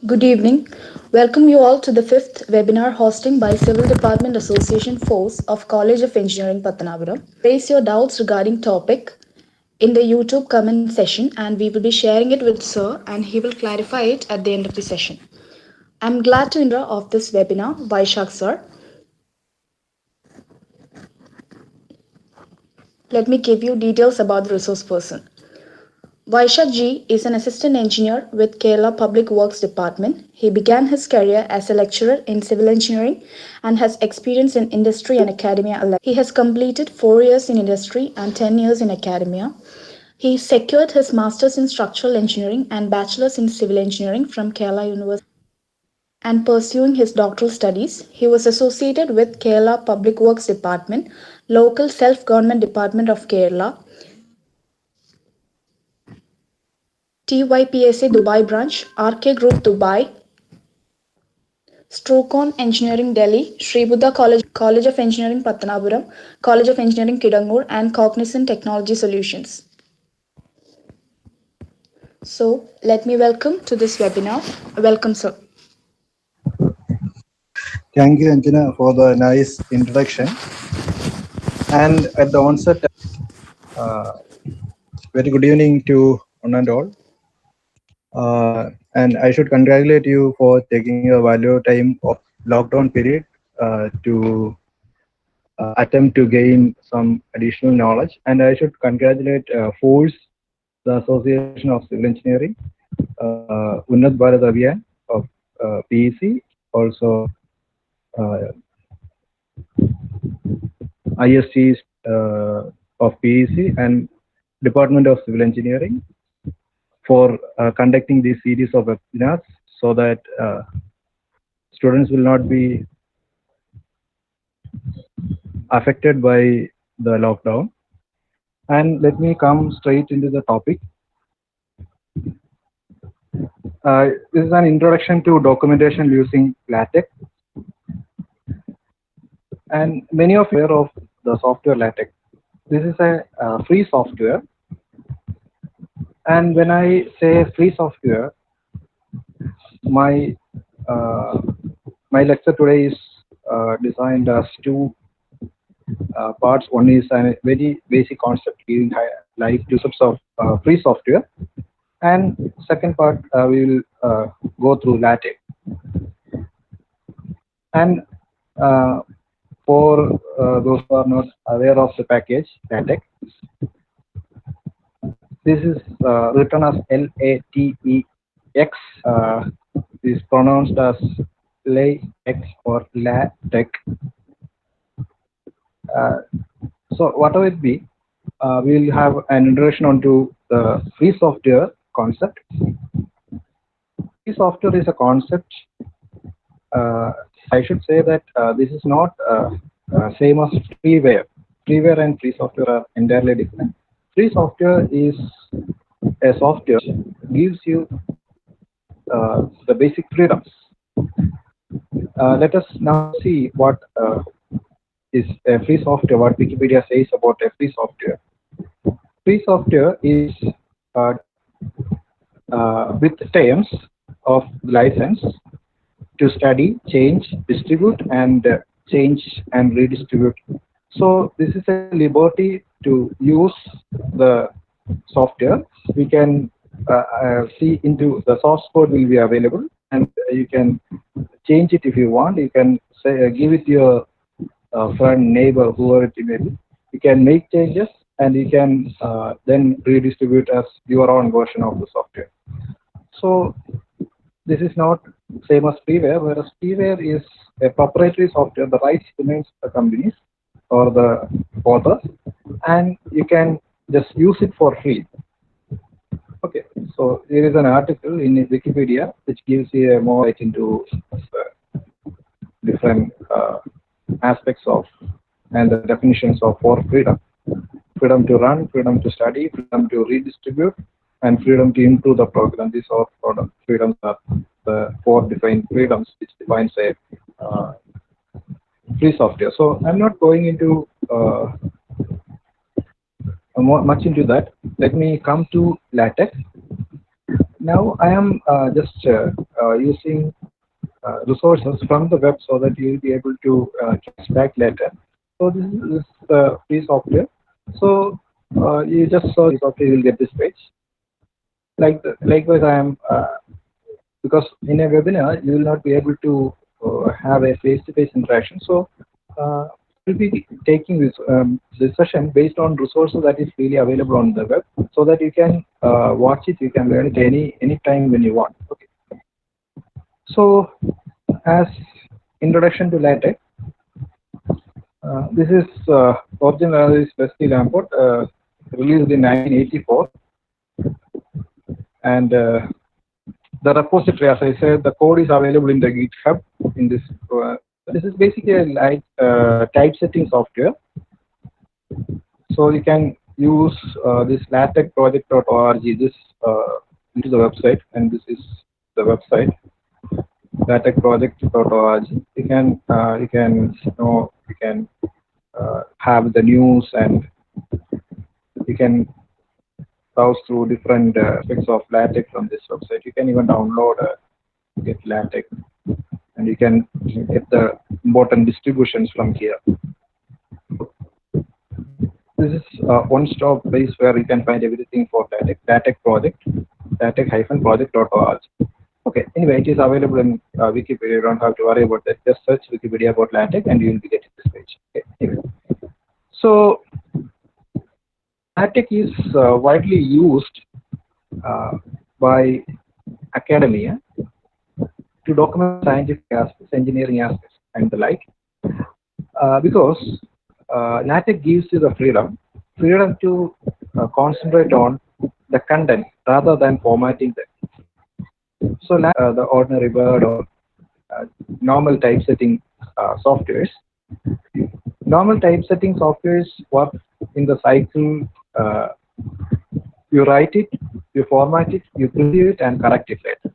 Good evening. Welcome you all to the fifth webinar hosting by Civil Department Association Force of College of Engineering Pathanapuram. Raise your doubts regarding topic in the YouTube comment session and we will be sharing it with Sir and he will clarify it at the end of the session. I'm glad to intro of this webinar, Vaisakh Sir. Let me give you details about the resource person. Vaisakh G is an assistant engineer with Kerala Public Works Department. He began his career as a lecturer in civil engineering and has experience in industry and academia alike. He has completed 4 years in industry and 10 years in academia. He secured his master's in structural engineering and bachelor's in civil engineering from Kerala University. And pursuing his doctoral studies, he was associated with Kerala Public Works Department, local self-government department of Kerala, TYPSA Dubai branch, RK Group Dubai, Strocon Engineering Delhi, Sri Buddha College of Engineering Patanapuram, College of Engineering Kidangur, and Cognizant Technology Solutions. So, let me welcome to this webinar. Welcome, sir. Thank you, Anjana, for the nice introduction. And at the onset, very good evening to one and all. And I should congratulate you for taking your valuable time of lockdown period to attempt to gain some additional knowledge. And I should congratulate FORCE, the Association of Civil Engineering, Unnat Bharat Abhiyan of PEC, also ISTE of PEC and Department of Civil Engineering for conducting this series of webinars so that students will not be affected by the lockdown. And let me come straight into the topic. This is an introduction to documentation using LaTeX. And many of you are aware of the software LaTeX. This is a free software. And when I say free software, my lecture today is designed as two parts. One is a very basic concept giving life usage of free software, and second part we will go through LaTeX. And for those who are not aware of the package LaTeX, this is written as LATEX. Is pronounced as LaTeX or LaTeX. So whatever it be, we will have an introduction onto the free software concept. Free software is a concept. I should say that this is not same as freeware. Freeware and free software are entirely different. Free software is a software gives you the basic freedoms. Let us now see what is a free software, what Wikipedia says about a free software. Free software is with terms of license to study, change, distribute, and change and redistribute. So this is a liberty to use the software. We can see into the source code will be available, and you can change it if you want. You can say give it to your friend, neighbor, whoever it may be. You can make changes, and you can then redistribute as your own version of the software. So this is not same as freeware, whereas freeware is a proprietary software. The rights remains the companies or the authors, and you can just use it for free. Okay, so there is an article in Wikipedia which gives you a more light into different aspects of and the definitions of for freedom. Freedom to run, freedom to study, freedom to redistribute, and freedom to improve the program. These are freedoms are the four defined freedoms which defines a free software. So I'm not going into much into that. Let me come to LaTeX. now I am just using resources from the web so that you will be able to catch back later. So this is the free software. So you just search software, you will get this page. Likewise, I am because in a webinar you will not be able to have a face-to-face interaction. So I will be taking this session based on resources that is freely available on the web, so that you can watch it, you can learn it any time when you want. Okay. So as introduction to LaTeX, this is original is Wesley Lamport, released in 1984, and the repository, as I said, the code is available in the GitHub. In this, this is basically a light typesetting software. So you can use this latexproject.org. This is the website, and this is the website latexproject.org. You can have the news, and you can browse through different aspects of LaTeX from this website. You can even download get LaTeX, and you can get the important distributions from here. This is one-stop place where you can find everything for LaTeX. LaTeX project, latex-project.org. Okay. Anyway, it is available in Wikipedia. You don't have to worry about that. Just search Wikipedia about LaTeX, and you will be getting this page. Okay. Anyway, so LaTeX is widely used by academia to document scientific aspects, engineering aspects, and the like, because LaTeX gives you the freedom to concentrate on the content rather than formatting them. So the ordinary Word or normal typesetting softwares. Normal typesetting softwares work in the cycle. You write it, you format it, you preview it, and correct it later.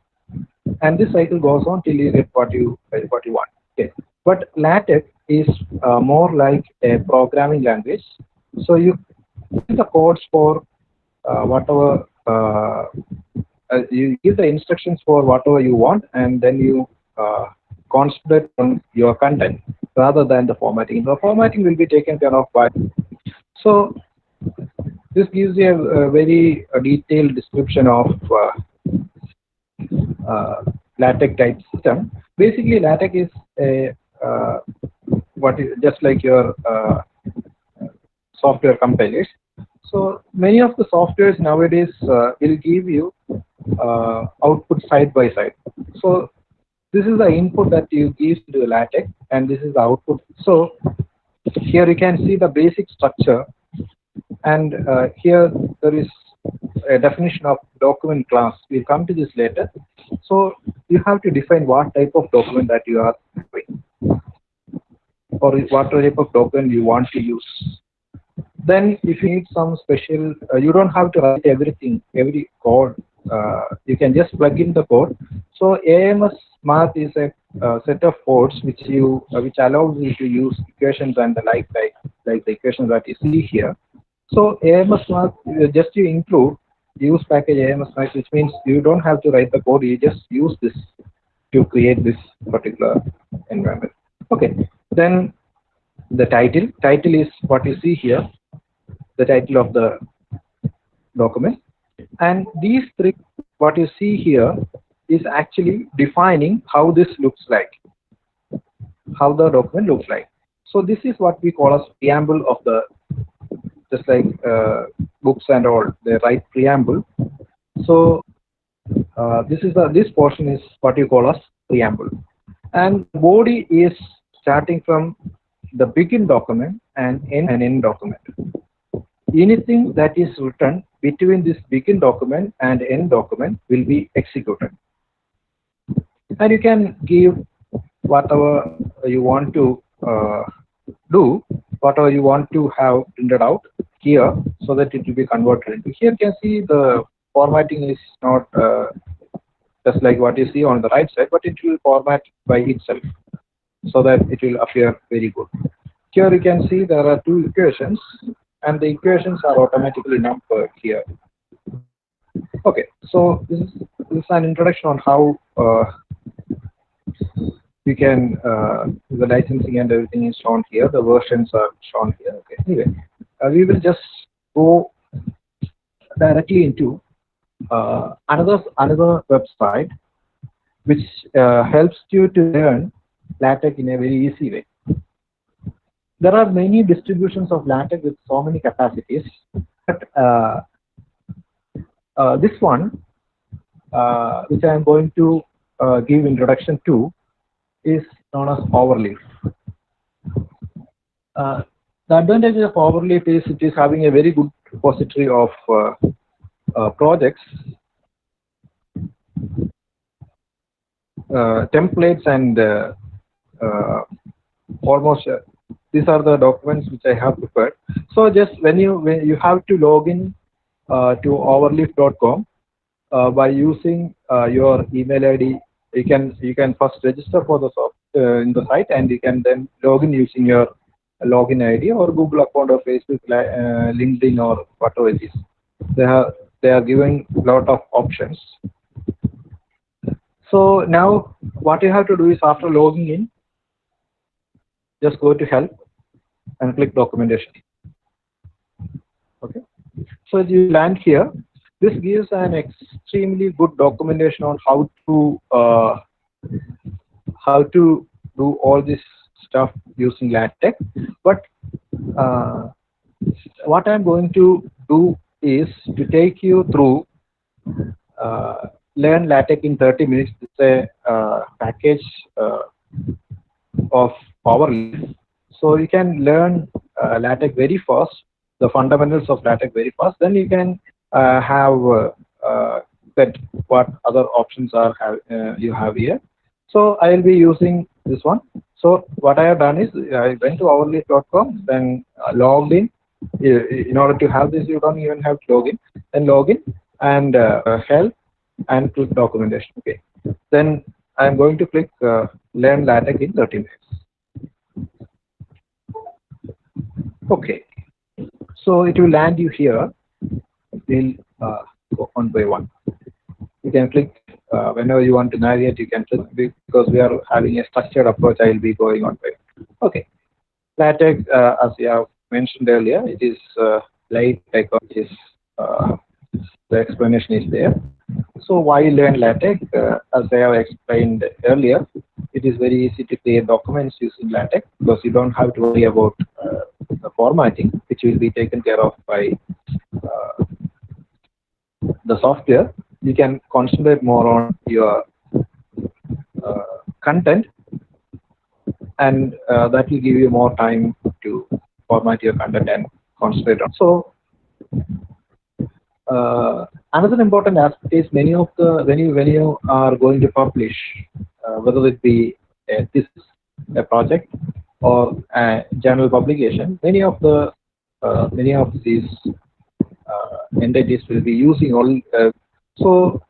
And this cycle goes on till you get what you want. Okay. But LaTeX is more like a programming language. So you give the codes for whatever you give the instructions for whatever you want, and then you concentrate on your content rather than the formatting. The formatting will be taken care of by. So this gives you a very detailed description of LaTeX type system. Basically, LaTeX is a just like your software compilers. So many of the softwares nowadays will give you output side by side. So this is the input that you give to the LaTeX, and this is the output. So here you can see the basic structure, and here there is a definition of document class. We'll come to this later. So you have to define what type of document that you are doing, or what type of document you want to use. Then if you need some special, you don't have to write everything, every code. You can just plug in the code. So AMS math is a set of codes which allows you to use equations and the like the equations that you see here. So AMS math, just you include use package AMS math, which means you don't have to write the code. You just use this to create this particular environment. Okay. Then the title is what you see here, the title of the document. And these three, what you see here, is actually defining how this looks like, how the document looks like. So this is what we call as preamble of the, just like books and all, they write preamble. So this portion is what you call as preamble. And body is starting from the begin document and end document. Anything that is written between this begin document and end document will be executed. And you can give whatever you want to do, whatever you want to have printed out here, so that it will be converted into. Here you can see the formatting is not just like what you see on the right side, but it will format by itself, so that it will appear very good. Here you can see there are two equations, and the equations are automatically numbered here. Okay, so this is this is an introduction on how we can the licensing and everything is shown here. The versions are shown here. Okay. Anyway, we will just go directly into another website which helps you to learn LaTeX in a very easy way. There are many distributions of LaTeX with so many capacities, but this one, which I am going to give introduction to, is known as Overleaf. The advantage of Overleaf is it is having a very good repository of projects, templates, and almost these are the documents which I have prepared. So just when you have to log in to overleaf.com by using your email ID, you can first register for the in the site, and you can then log in using your login ID or Google account or Facebook, LinkedIn, or whatever it is. They are giving a lot of options. So now what you have to do is, after logging in, just go to help and click documentation. Okay. So you land here. This gives an extremely good documentation on how to do all this stuff using LaTeX. But what I'm going to do is to take you through learn LaTeX in 30 minutes. It's a package of Overleaf. So you can learn LaTeX very fast, the fundamentals of LaTeX very fast. Then you can have set what other options are you have here. So I will be using this one. So what I have done is I went to overleaf.com, then logged in. In order to have this, you don't even have to log in. Then log in and help and click documentation. Okay. Then I am going to click learn LaTeX in 30 minutes. Okay. So it will land you here. We'll go one by one. You can click whenever you want to navigate. You can click, because we are having a structured approach. I will be going on by. Okay. LaTeX, as we have mentioned earlier, it is LaTeX, which is the explanation is there. So why learn LaTeX? As I have explained earlier, it is very easy to create documents using LaTeX, because you don't have to worry about the formatting, which will be taken care of by the software. You can concentrate more on your content, and that will give you more time to format your content and concentrate on. So another important aspect is many of the when you are going to publish, whether it be a thesis, a project, or a journal publication, many of these entities will be using all. So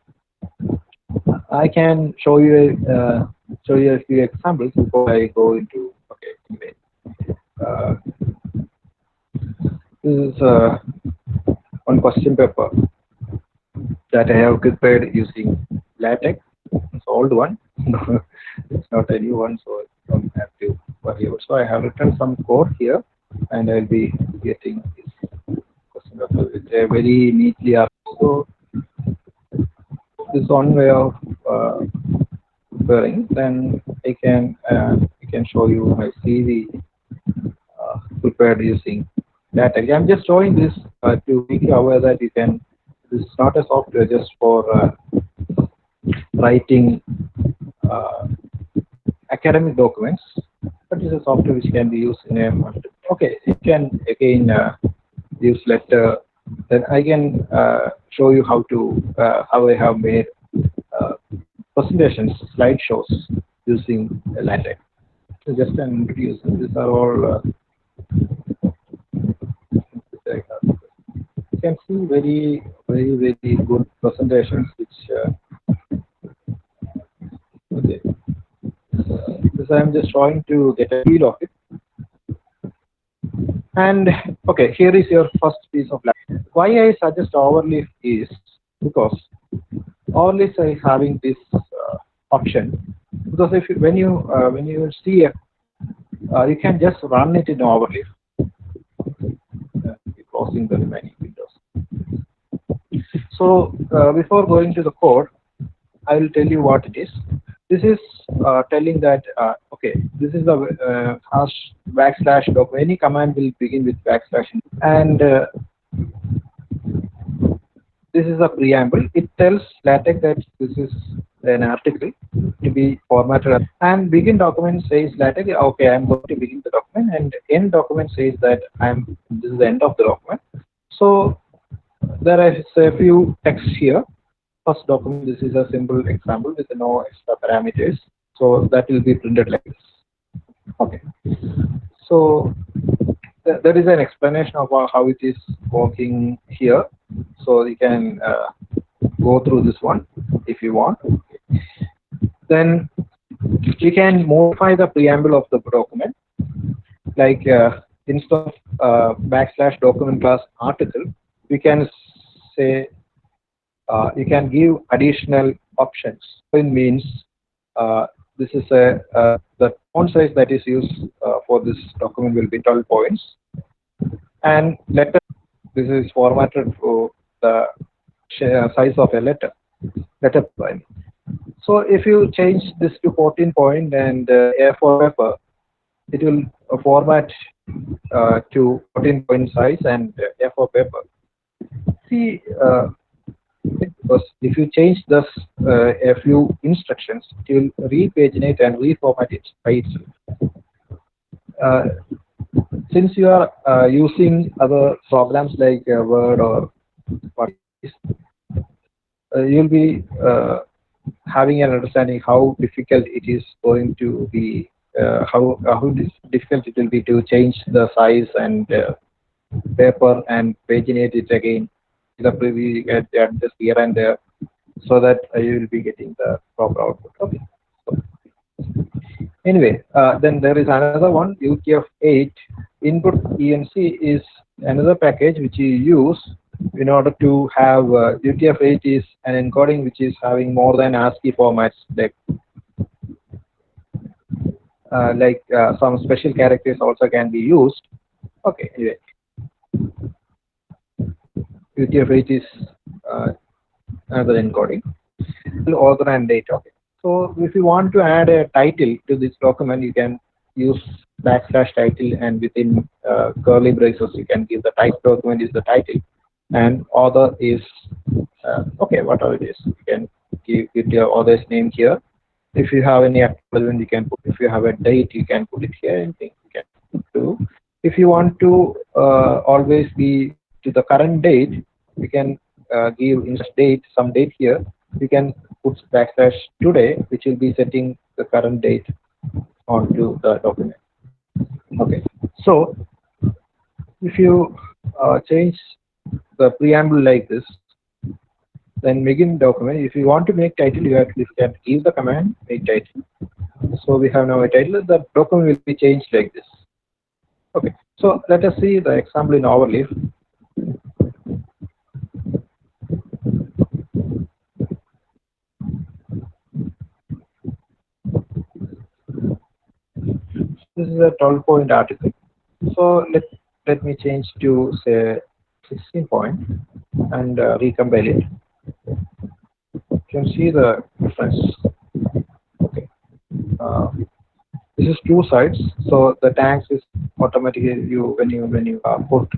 I can show you a few examples before I go into. Okay, anyway, this is one question paper that I have prepared using LaTeX. It's old one. It's not a new one, so you don't have to worry about. So I have written some code here, and I'll be getting this question paper with a very neatly. So this is one way of preparing. Then I can show you my CV prepared using LaTeX. I'm just showing this to make you aware that you can. This is not a software just for writing academic documents, but it's a software which can be used in a. Okay, you can again use letter. Then I can show you how I have made presentations, slideshows using LaTeX. So just an introduction. These are all. You can see very good presentations which. Okay. This I am just trying to get a feel of it. And okay, here is your first piece of LaTeX. Why I suggest Overleaf is because overlays is having this option, because if you, when you see a, you can just run it in overlay, closing the remaining windows. So before going to the code, I will tell you what it is. This is telling that okay, this is the hash backslash doc. Any command will begin with backslash, and this is a preamble. It tells LaTeX that this is an article to be formatted, and begin document says LaTeX, okay, I'm going to begin the document, and end document says that this is the end of the document. So there is a few texts here. First document, this is a simple example with no extra parameters, so that will be printed like this. Okay, so there is an explanation of how it is working here, so you can go through this one if you want. Then we can modify the preamble of the document, like instead of backslash document class article, we can say you can give additional options. It means this is the font size that is used for this document will be 12 points, and letter, this is formatted for the size of a letter point. So if you change this to 14 point and A4 paper, it will format to 14 point size and A4 paper. See, because if you change this a few instructions, it will repaginate and reformat it by itself. Since you are using other programs like Word or what is, you'll be having an understanding how difficult it is going to be, how difficult it will be to change the size and paper and paginate it again. The preview adjust here and there, so that you will be getting the proper output. Okay. So, anyway, then there is another one, UTF-8 input ENC is another package which you use in order to have UTF-8 is an encoding which is having more than ASCII formats, like some special characters also can be used. Okay, anyway, UTF-8 is another encoding. Author and date. Okay. So if you want to add a title to this document, you can use backslash title, and within curly braces you can give the type document is the title, and author is okay, whatever it is. You can give your author's name here. If you have any acknowledgement, you can put. If you have a date, you can put it here. Anything you can do. If you want to always be to the current date, you can give insert date, some date here. You can put backslash today, which will be setting the current date onto the document. Okay, so if you change the preamble like this, then begin document. If you want to make title, you can give the command make title. So we have now a title. The document will be changed like this. Okay, so let us see the example in overleaf. This is a 12-point article. So let me change to say 16 point and recompile it. You can see the difference. Okay. This is two sides. So the tags is automatically when you put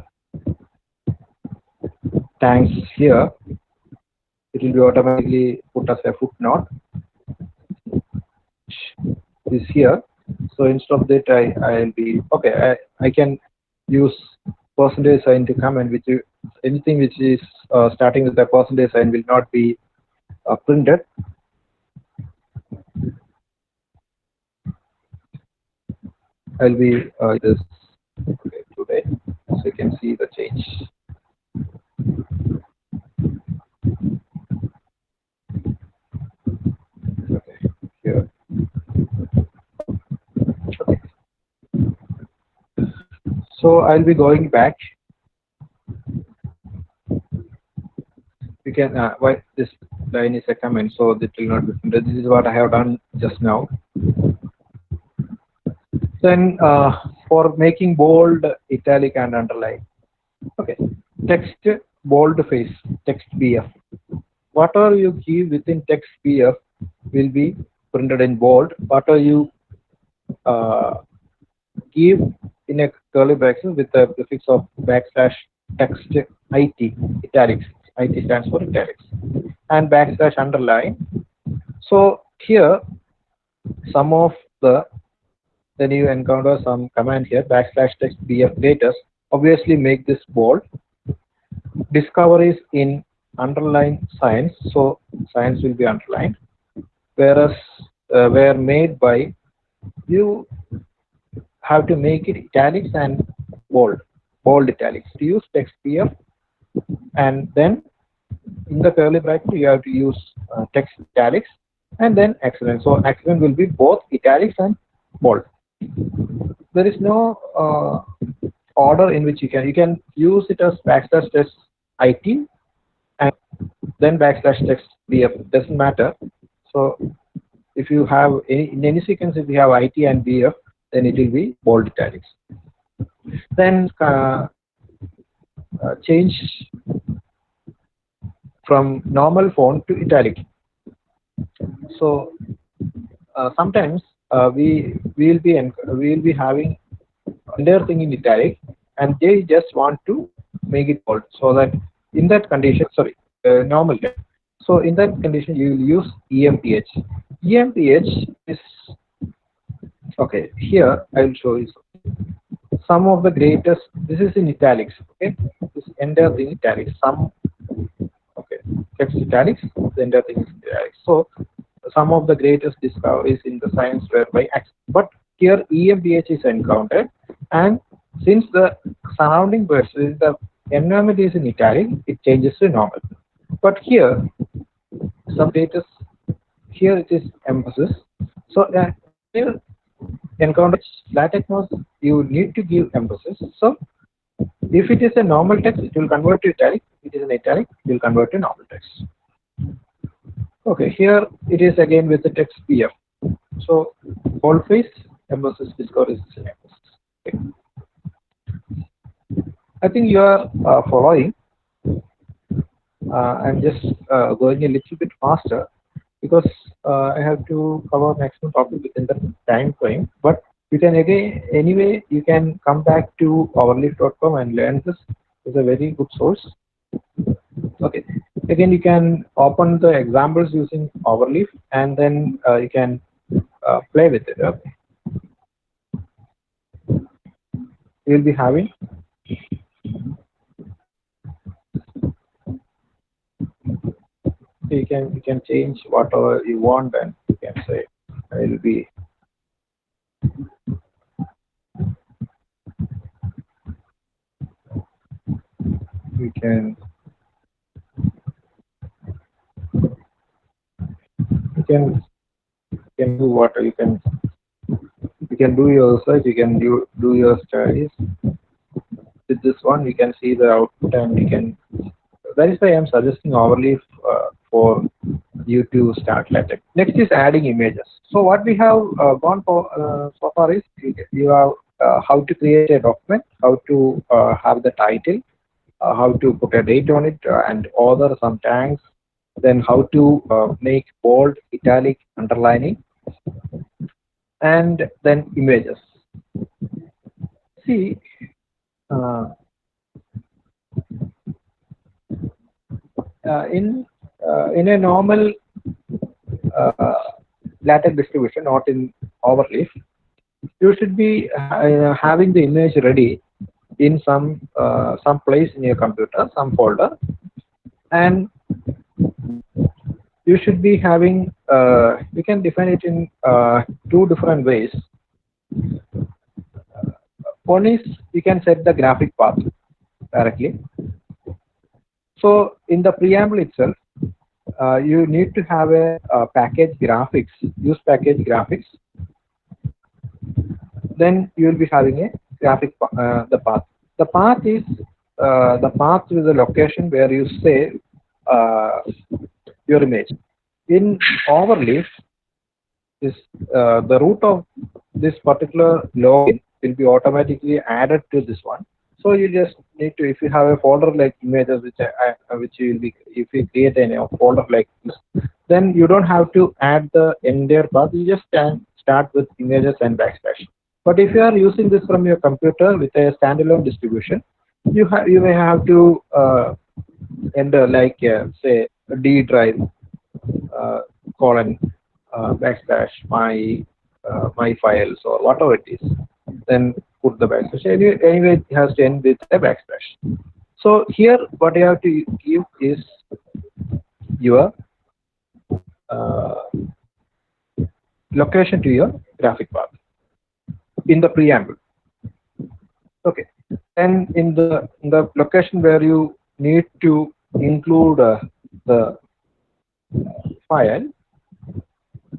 tags here, it will be automatically put as a footnote. This here. So instead of that, I'll be okay. I can use percentage sign to comment, which anything which is starting with a percentage sign will not be printed. I'll be this today, so you can see the change. Okay, here. Okay. So I'll be going back. You can why this line is a comment, so that will not be printed. This is what I have done just now. Then for making bold, italic, and underline. Okay, text boldface, text BF. Whatever you give within text BF will be printed in bold. Whatever you give in a curly bracket with the prefix of backslash text IT, italics. IT stands for italics, and backslash underline. So here, some of the then you encounter some command here backslash text BF latest. Obviously, make this bold. Discoveries in underline signs, so signs will be underlined, whereas were made by, you have to make it italics and bold italics. To use text BF, and then in the curly bracket you have to use text italics and then excellent. So excellent will be both italics and bold. There is no order in which you can use it as backslash text IT and then backslash text BF. It doesn't matter. So if you have in any sequence, if you have IT and BF, then it will be bold italics. Then change from normal font to italic. So sometimes we will be having entire thing in italic, and they just want to make it bold. So that in that condition, sorry, normal text. So in that condition, you will use EMPH. EMPH is okay. Here I will show you some of the greatest. This is in italics. Okay, this entire thing in italics. Some okay, text italics. The entire thing is italics. So some of the greatest discoveries in the science were by accident. But here EMPH is encountered, and since the surrounding words, the environment is in italic, it changes to normal. But here, some greatest, here it is emphasis. So here encounter Latex notes, you need to give emphasis. So if it is a normal text, it will convert to italic. If it is an italic, it will convert to normal text. Okay, here it is again with the text BF. So boldface, emphasis, discovery is emphasis. Okay. I think you are following. I'm just going a little bit faster because I have to cover maximum topic within the time frame. But you can again, anyway, you can come back to overleaf.com and learn this. It's a very good source. Okay. Again, you can open the examples using overleaf, and then you can play with it. Okay. You'll be having you can change whatever you want, and you can say it will be you can do what you can do your research, you can do your studies. With this one, you can see the output, and you can. That is why I am suggesting overleaf for you to start LaTeX. Next is adding images. So what we have gone for so far is you have how to create a document, how to have the title, how to put a date on it, and author, some tags, then how to make bold, italic, underlining, and then images. See, in a normal LaTeX distribution, not in overleaf, you should be having the image ready in some place in your computer, some folder, and you should be having. You can define it in two different ways. One is you can set the graphic path directly. So in the preamble itself, you need to have a package graphics, use package graphics. Then you will be having a graphic the path. The path is the path with the location where you say your image. In overlay, this the root of this particular login will be automatically added to this one. So you just need to, if you have a folder like images, which you will be, if you create a folder like this, then you don't have to add the entire path. You just can start with images and backslash. But if you are using this from your computer with a standalone distribution, you may have to enter like say D drive colon backslash my files or whatever it is, then put the backslash. Anyway, it has to end with a backslash. So here what you have to give is your location to your graphic path in the preamble. Okay, and in the location where you need to include the file,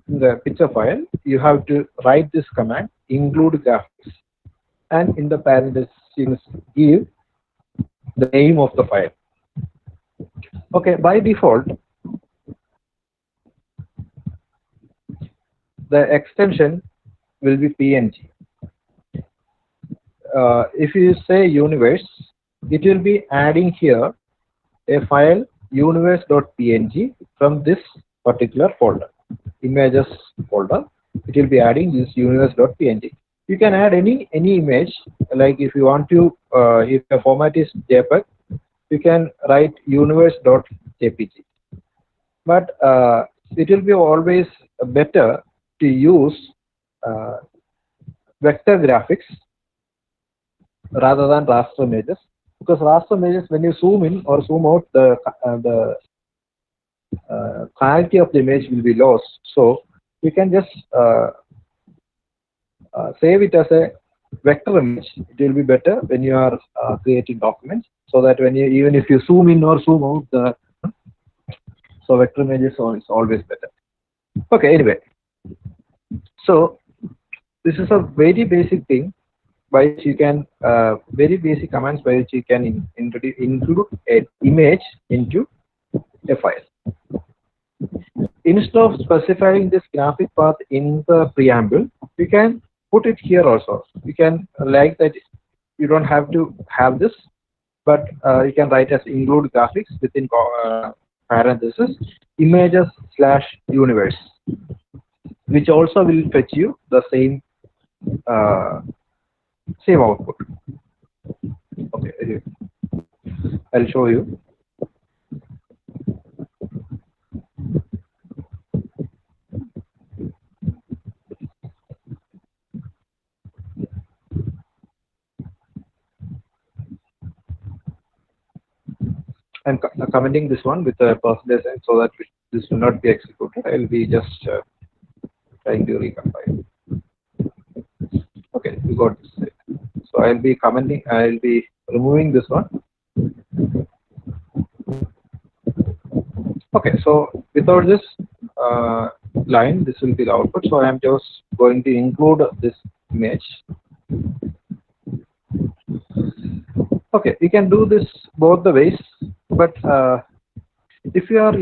the picture file, you have to write this command, include graphics, and in the parentheses you must give the name of the file. Okay, by default the extension will be PNG. If you say universe, it will be adding here a file universe.png from this particular folder, images folder. It will be adding this universe.png. You can add any image, like if you want to, if the format is JPEG, you can write universe.jpg. But it will be always better to use vector graphics rather than raster images, because raster images, when you zoom in or zoom out, the clarity of the image will be lost. So you can just save it as a vector image. It will be better when you are creating documents, so that when you, even if you zoom in or zoom out, so vector images is always better. Okay, anyway, so this is a very basic thing by which you can, very basic commands by which you can include an image into a file. Instead of specifying this graphic path in the preamble, you can put it here also. You can, like that, you don't have to have this, but you can write as include graphics within parentheses images/universe, which also will fetch you the same output. Okay, I'll show you. I'm commenting this one with a percentage sign so that this will not be executed. I'll be just trying to recompile. Okay, we got this. So I'll be commenting. I'll be removing this one. Okay, so without this line, this will be the output. So I am just going to include this image. Okay, we can do this both the ways, but if you are,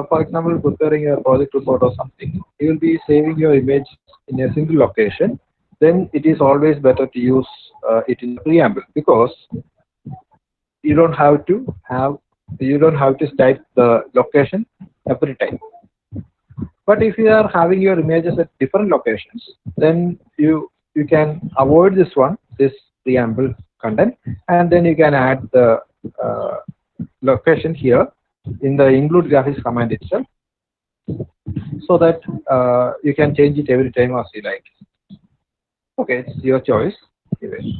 for example, preparing your project report or something, you will be saving your image in a single location. Then it is always better to use it in the preamble, because you don't have to type the location every time. But if you are having your images at different locations, then you can avoid this one, this preamble content, and then you can add the location here in the include graphics command itself, so that you can change it every time as you like. Okay, it's your choice. Anyway,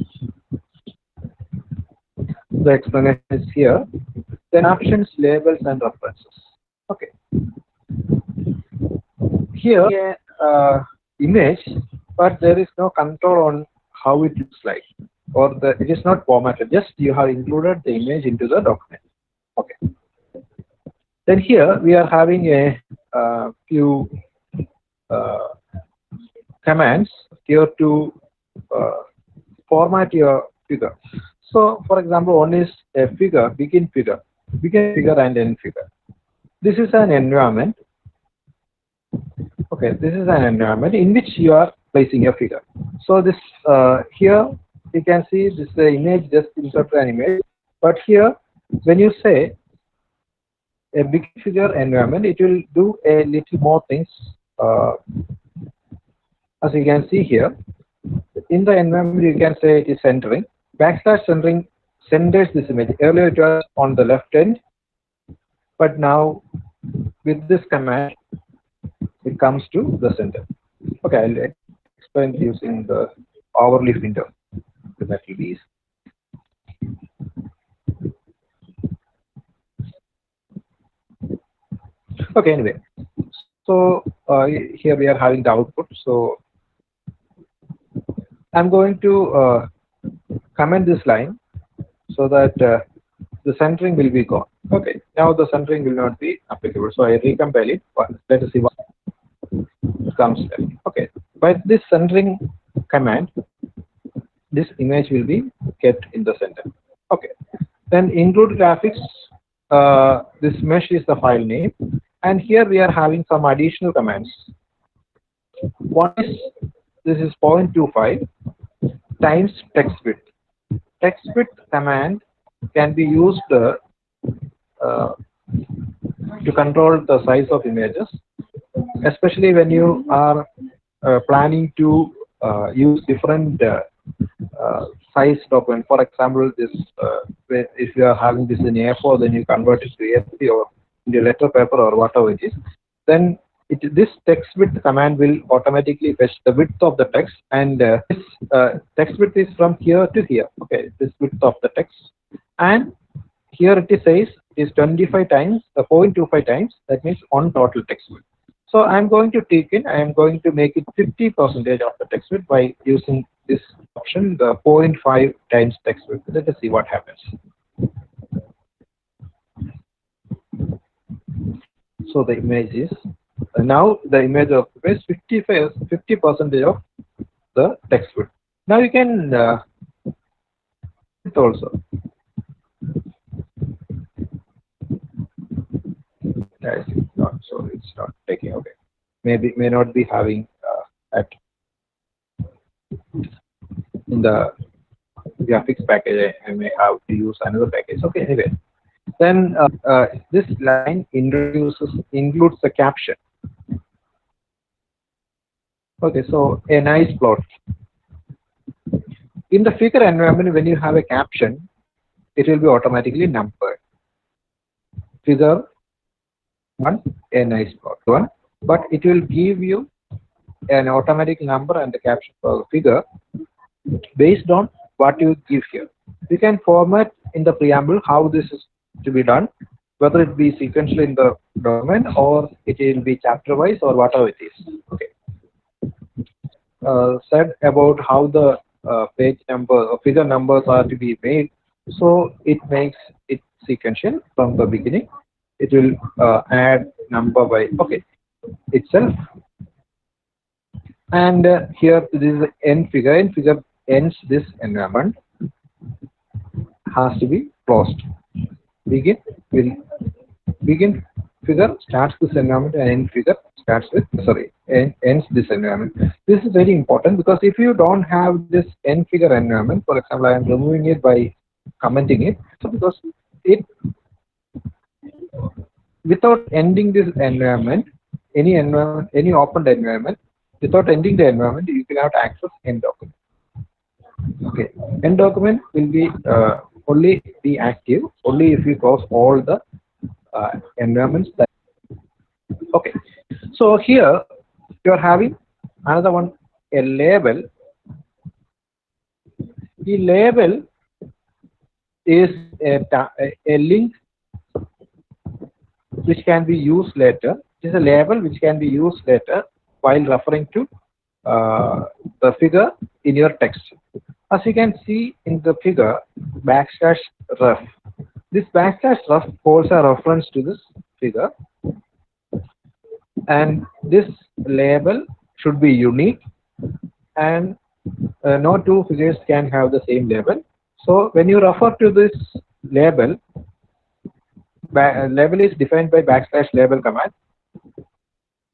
the explanation is here. Then options, labels, and references. Okay. Here, image, but there is no control on how it looks like, or it is not formatted. Just you have included the image into the document. Okay. Then here we are having a few commands here to format your figure. So, for example, one is a figure, begin figure and end figure. this is an environment. Okay, this is an environment in which you are placing a figure. So this here you can see this image, just insert an image. But here, when you say a big figure environment, it will do a little more things. As you can see here, in the environment you can say it is centering. Backslash centering centers this image. Earlier it was on the left end, but now with this command it comes to the center. Okay, I'll explain using the overleaf window. That will be easy. Okay, anyway, so here we are having the output. So I'm going to comment this line so that the centering will be gone. Okay, now the centering will not be applicable. So I recompile it. Let us see what comes there. Okay, by this centering command, this image will be kept in the center. Okay, then include graphics. This mesh is the file name, and here we are having some additional commands. One is, this is 0.25 times text width. Text width command can be used to control the size of images, especially when you are planning to use different size document. For example, this if you are having this in A4, then you convert it to A3 or into letter paper or whatever it is. Then this text width command will automatically fetch the width of the text, and this text width is from here to here. Okay, this width of the text, and here it says is 25 times 0.25 times. That means on total text width. So I'm going to take in. I am going to make it 50% of the text width by using this option, the 0.5 times text width. Let us see what happens. So the image is now the image of is 50% of the text width. Now you can it also. It's not, so it's not taking. Okay, maybe may not be having at in the graphics package. I may have to use another package. Okay, anyway, then this line includes the caption. Okay, so a nice plot. In the figure environment, when you have a caption, it will be automatically numbered. Figure 1, a nice plot 1, but it will give you an automatic number and the caption for the figure based on what you give here. You can format in the preamble how this is to be done, whether it be sequential in the document or it will be chapter wise or whatever it is. Okay. Said about how the page number or figure numbers are to be made, so it makes it sequential from the beginning. It will add number by itself, and here this is the end figure. End figure ends this environment, has to be closed. Begin figure starts this environment, and end figure starts with ends this environment. This is very important because if you don't have this end figure environment, for example, I am removing it by commenting it. So because it without ending this environment, any opened environment, without ending the environment, you cannot access end document. Okay, end document will be only be active only if you close all the environments. Okay, so here you are having another one, a label. The label is a link which can be used later. It is a label which can be used later while referring to the figure in your text. As you can see in the figure, \ref. This \ref holds a reference to this figure, and this label should be unique, and no two figures can have the same label. So when you refer to this label, label is defined by backslash label command.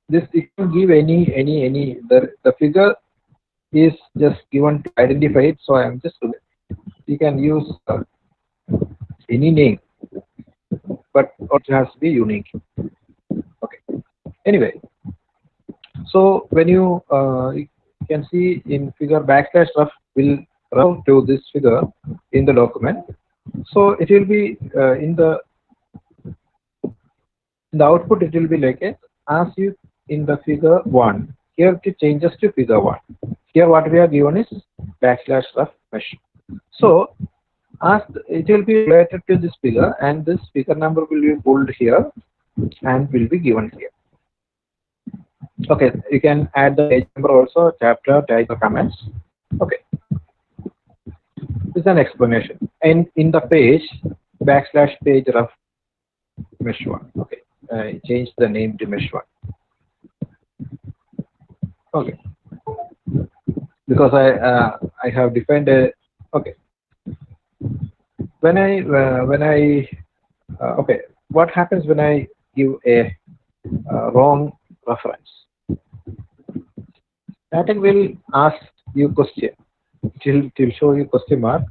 This you can give any the figure is just given to identify it. So I am just you can use any name, but it has to be unique. Okay. Anyway, so when you can see in figure backslash rough will refer to this figure in the document. So it will be in the output. It will be like a as you in the figure 1. Here it changes to figure 1. Here what we are given is backslash rough mesh. So as it will be related to this figure, and this figure number will be pulled here and will be given here. Okay, you can add the page number also, chapter, title, comments. Okay, this is an explanation. And in the page backslash page rough mesh 1. Okay, I changed the name to mesh 1. Okay, because I have defined a okay. When I okay, what happens when I give a wrong reference? Latex will ask you question. It will show you question mark,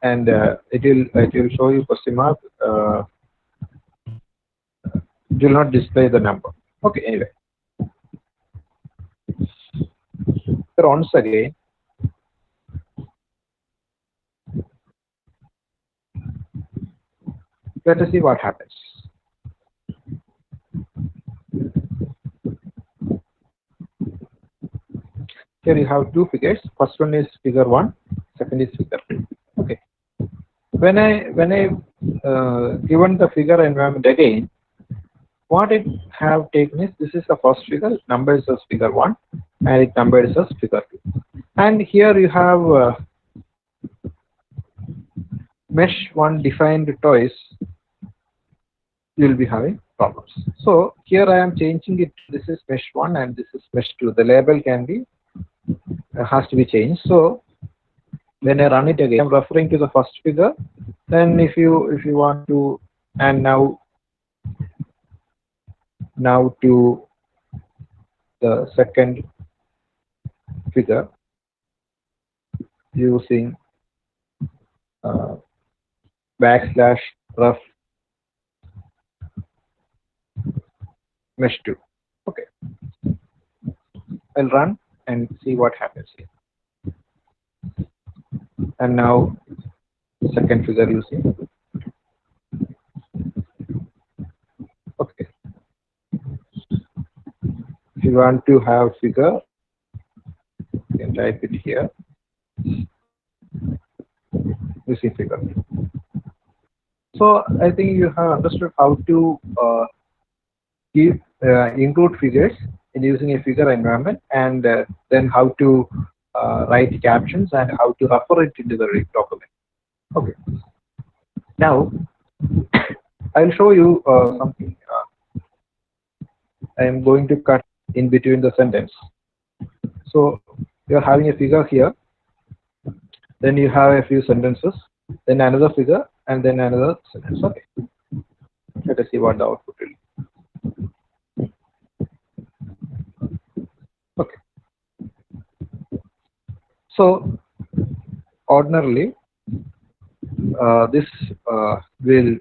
and it will show you question mark. It will not display the number. Okay, anyway. So once again, let us see what happens. Here you have two figures. First one is figure 1, second is figure 2. Okay. When I given the figure environment again, what it have taken is this is the first figure, numbers as figure 1, and it numbers as figure 2. And here you have mesh 1 defined twice. You will be having problems. So here I am changing it. This is mesh 1 and this is mesh 2. The label can be has to be changed. So when I run it again, I'm referring to the first figure. Then if you want to, and now to the second figure using backslash rough mesh 2. Okay, I'll run and see what happens here. And now second figure using. Okay, if you want to have figure, you can type it here using figure. So I think you have understood how to include figures in using a figure environment, and then how to write captions and how to refer it into the document. Okay. Now I'll show you something. I am going to cut in between the sentence. So you're having a figure here, then you have a few sentences, then another figure, and then another sentence. Okay. Let us see what the output will be. Okay. So ordinarily this will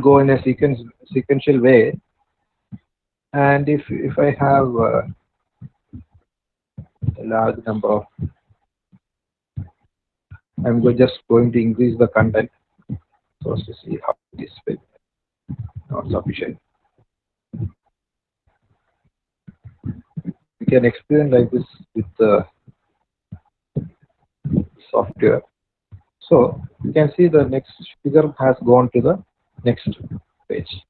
go in a sequential way, and if I have a large number of, I'm just going to increase the content so as to see how this will not sufficient. We can explain like this with the software. So you can see the next figure has gone to the next page.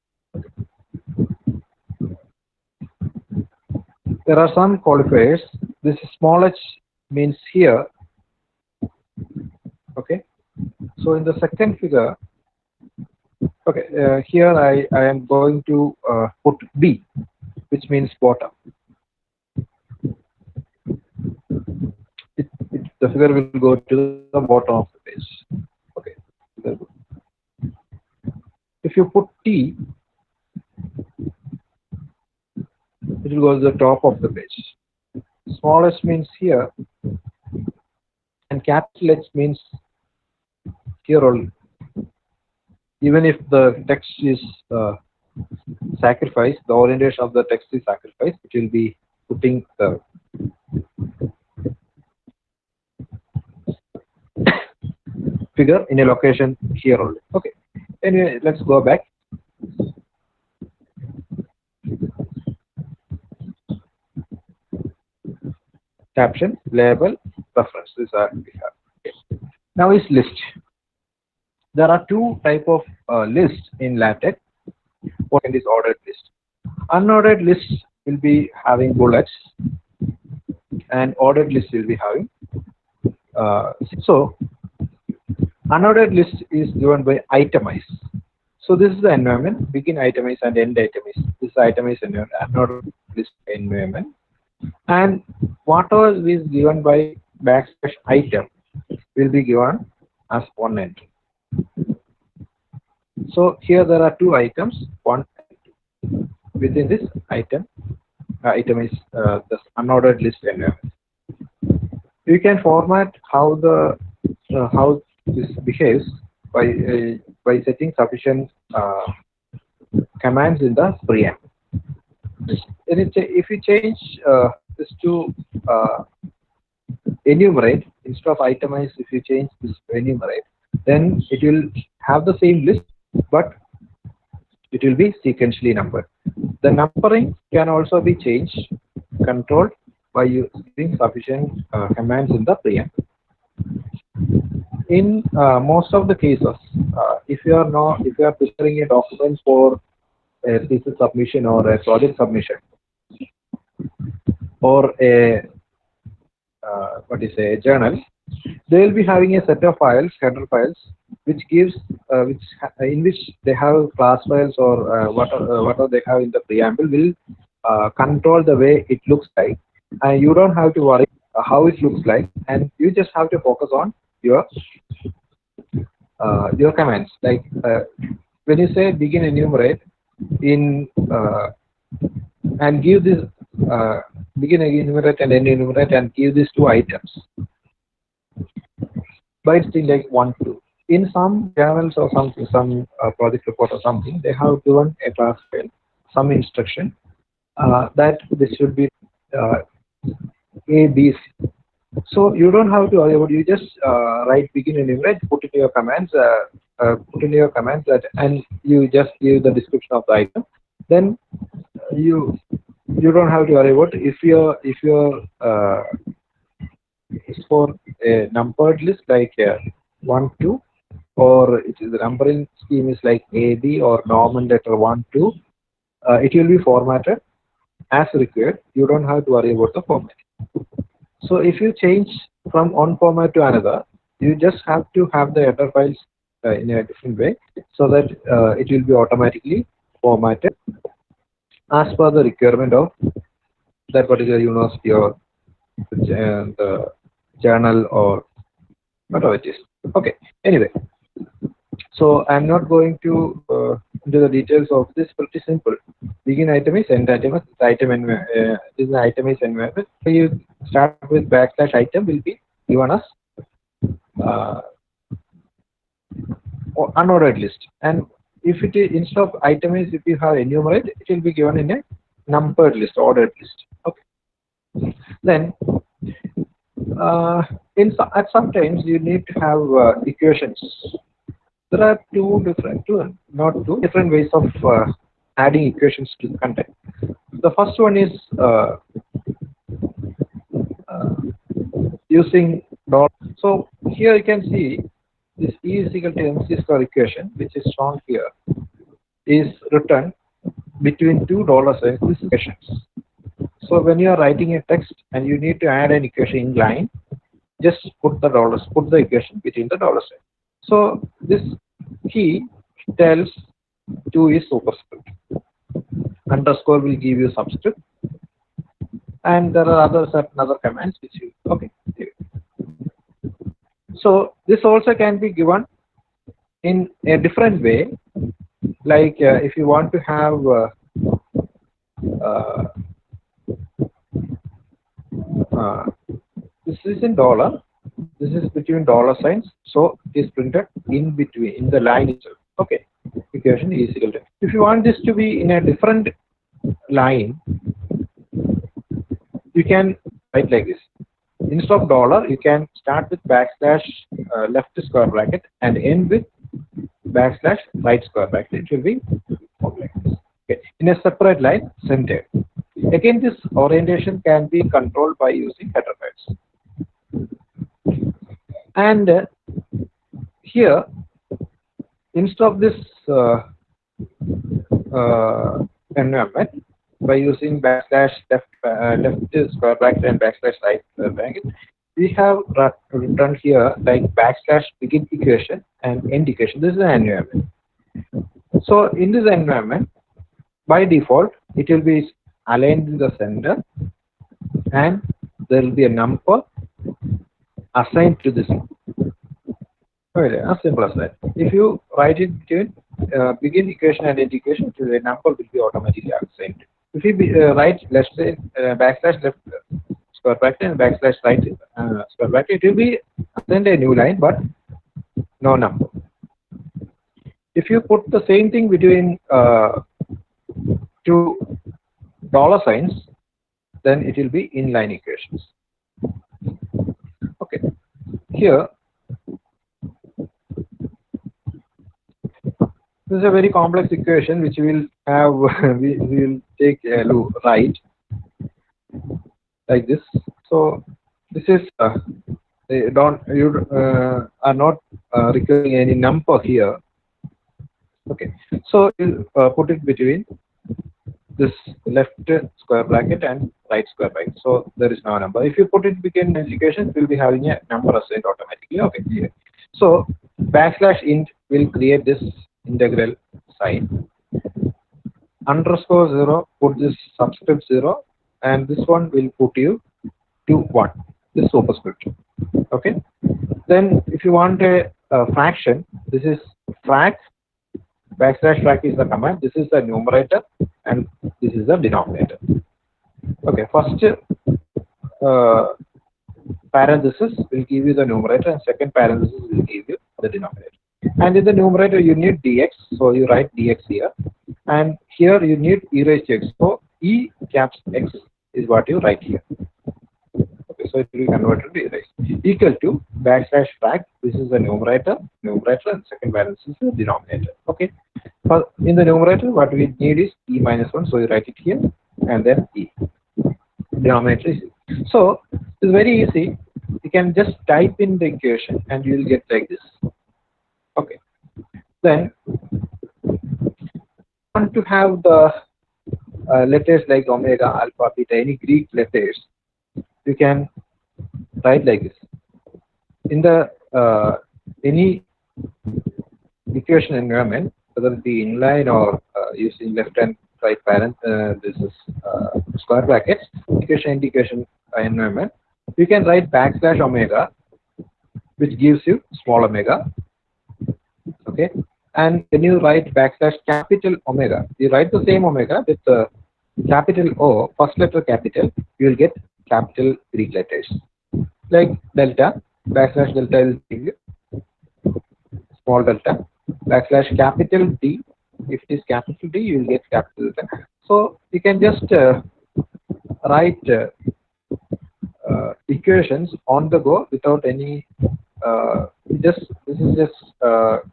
There are some qualifiers. This small h means here. Okay. So in the second figure, okay, here I am going to put B, which means bottom. the figure will go to the bottom of the page. Okay, very good. If you put T, it will go to the top of the page. Smallest means here, and capital H means here only. Even if the text is sacrificed, the orientation of the text is sacrificed, it will be putting the figure in a location here only. Okay. Anyway, let's go back. Caption, label, reference. These are we have. Okay. Now is list. There are two type of lists in LaTeX. One is ordered list. Unordered list will be having bullets, and ordered list will be having. So unordered list is given by itemize. So this is the environment, begin itemize and end itemize. This is itemize environment, unordered list environment. And whatever is given by backslash item will be given as one entry. So here there are two items, one and two. Within this item, item is this unordered list environment. You can format how the how this behaves by setting sufficient commands in the preamble. If you change this to enumerate instead of itemize, if you change this to enumerate, then it will have the same list, but it will be sequentially numbered. The numbering can also be changed, controlled by using sufficient commands in the preamble. In most of the cases, if you are preparing a document for a thesis submission or a project submission or a journal, they will be having a set of files, header files, which gives in which they have class files or whatever they have in the preamble will control the way it looks like, and you don't have to worry how it looks like, and you just have to focus on your commands. Like when you say begin enumerate in and give this begin enumerate and end enumerate and give these two items by still like 1, 2. In some journals or something, some project report or something, they have given a class file, some instruction that this should be A, B, C. So you don't have to worry about. You just write begin enumerate, put in your commands, that, and you just give the description of the item. Then you don't have to worry about if your is for a numbered list like 1, 2, or it is the numbering scheme is like A, B or Norman letter 1, 2. It will be formatted as required. You don't have to worry about the format. So if you change from one format to another, you just have to have the header files in a different way, so that it will be automatically formatted as per the requirement of that particular university or the journal or whatever it is. Okay. Anyway, so I'm not going to into the details of this. Pretty simple. Begin item is, end item is, item and this is the item is environment. So you start with backslash item will be given as unordered list, and if it is instead of item is, if you have enumerate, it will be given in a numbered list, ordered list. Okay. Then at some times you need to have equations. There are two different ways of adding equations to the content. The first one is using dot. So here you can see this E is equal to MC square equation, which is shown here, is written between two dollar signs. This is equations. So when you are writing a text and you need to add an equation in line, just put the equation between the dollar sign. So this key tells 2 is superscript. Underscore will give you subscript, and there are certain other commands which you okay. So this also can be given in a different way, like if you want to have uh, uh, this is in dollar, this is between dollar signs, so it is printed in between in the line itself. Okay, equation is equal to. If you want this to be in a different line, you can write like this. Instead of dollar, you can start with backslash left square bracket and end with backslash right square bracket. It will be like this. Okay. In a separate line, centered. Again, this orientation can be controlled by using header words. And here, instead of this environment, by using backslash left square bracket and backslash right bracket, we have written here like backslash begin equation and end equation. This is an environment. So in this environment, by default, it will be aligned in the center, and there will be a number assigned to this. Okay, as simple as that. If you write it between begin equation and end equation, the number will be automatically assigned. If you write backslash left square bracket and backslash right square bracket, it will be assigned a new line, but no number. If you put the same thing between two dollar signs, then it will be inline equations. Okay, here this is a very complex equation which we will have we will take a look, right, like this. So this is they are not requiring any number here. Okay, so you put it between this left square bracket and right square bracket. So there is no number. If you put it between equations, we'll be having a number assigned automatically. Okay, here. So backslash int will create this integral sign. Underscore 0, put this subscript 0, and this one will put you to 1, this superscript. Okay, then if you want a fraction, this is frac, backslash frac is the command, this is the numerator and this is the denominator. Okay, first parenthesis will give you the numerator and second parenthesis will give you the denominator. And in the numerator you need dx, so you write dx here, and here you need e raised to x, so e caps x is what you write here. Okay, so it will be converted to e raised, equal to backslash frac, this is the numerator, and second parenthesis is the denominator. Okay, for in the numerator what we need is e minus 1, so you write it here, and then e, denominator is e. So it's very easy, you can just type in the equation and you will get like this. Okay, then want to have the letters like omega, alpha, beta, any Greek letters, you can write like this. In the any equation environment, whether it be inline or using left and right parent, this is square brackets, equation and equation environment, you can write backslash omega, which gives you small omega. Okay, and when you write backslash capital omega, you write the same omega with capital O, first letter capital, you will get capital Greek letters. Like delta, backslash delta will give you small delta, backslash capital D, if it is capital D, you will get capital delta. So you can just write equations on the go without any this is just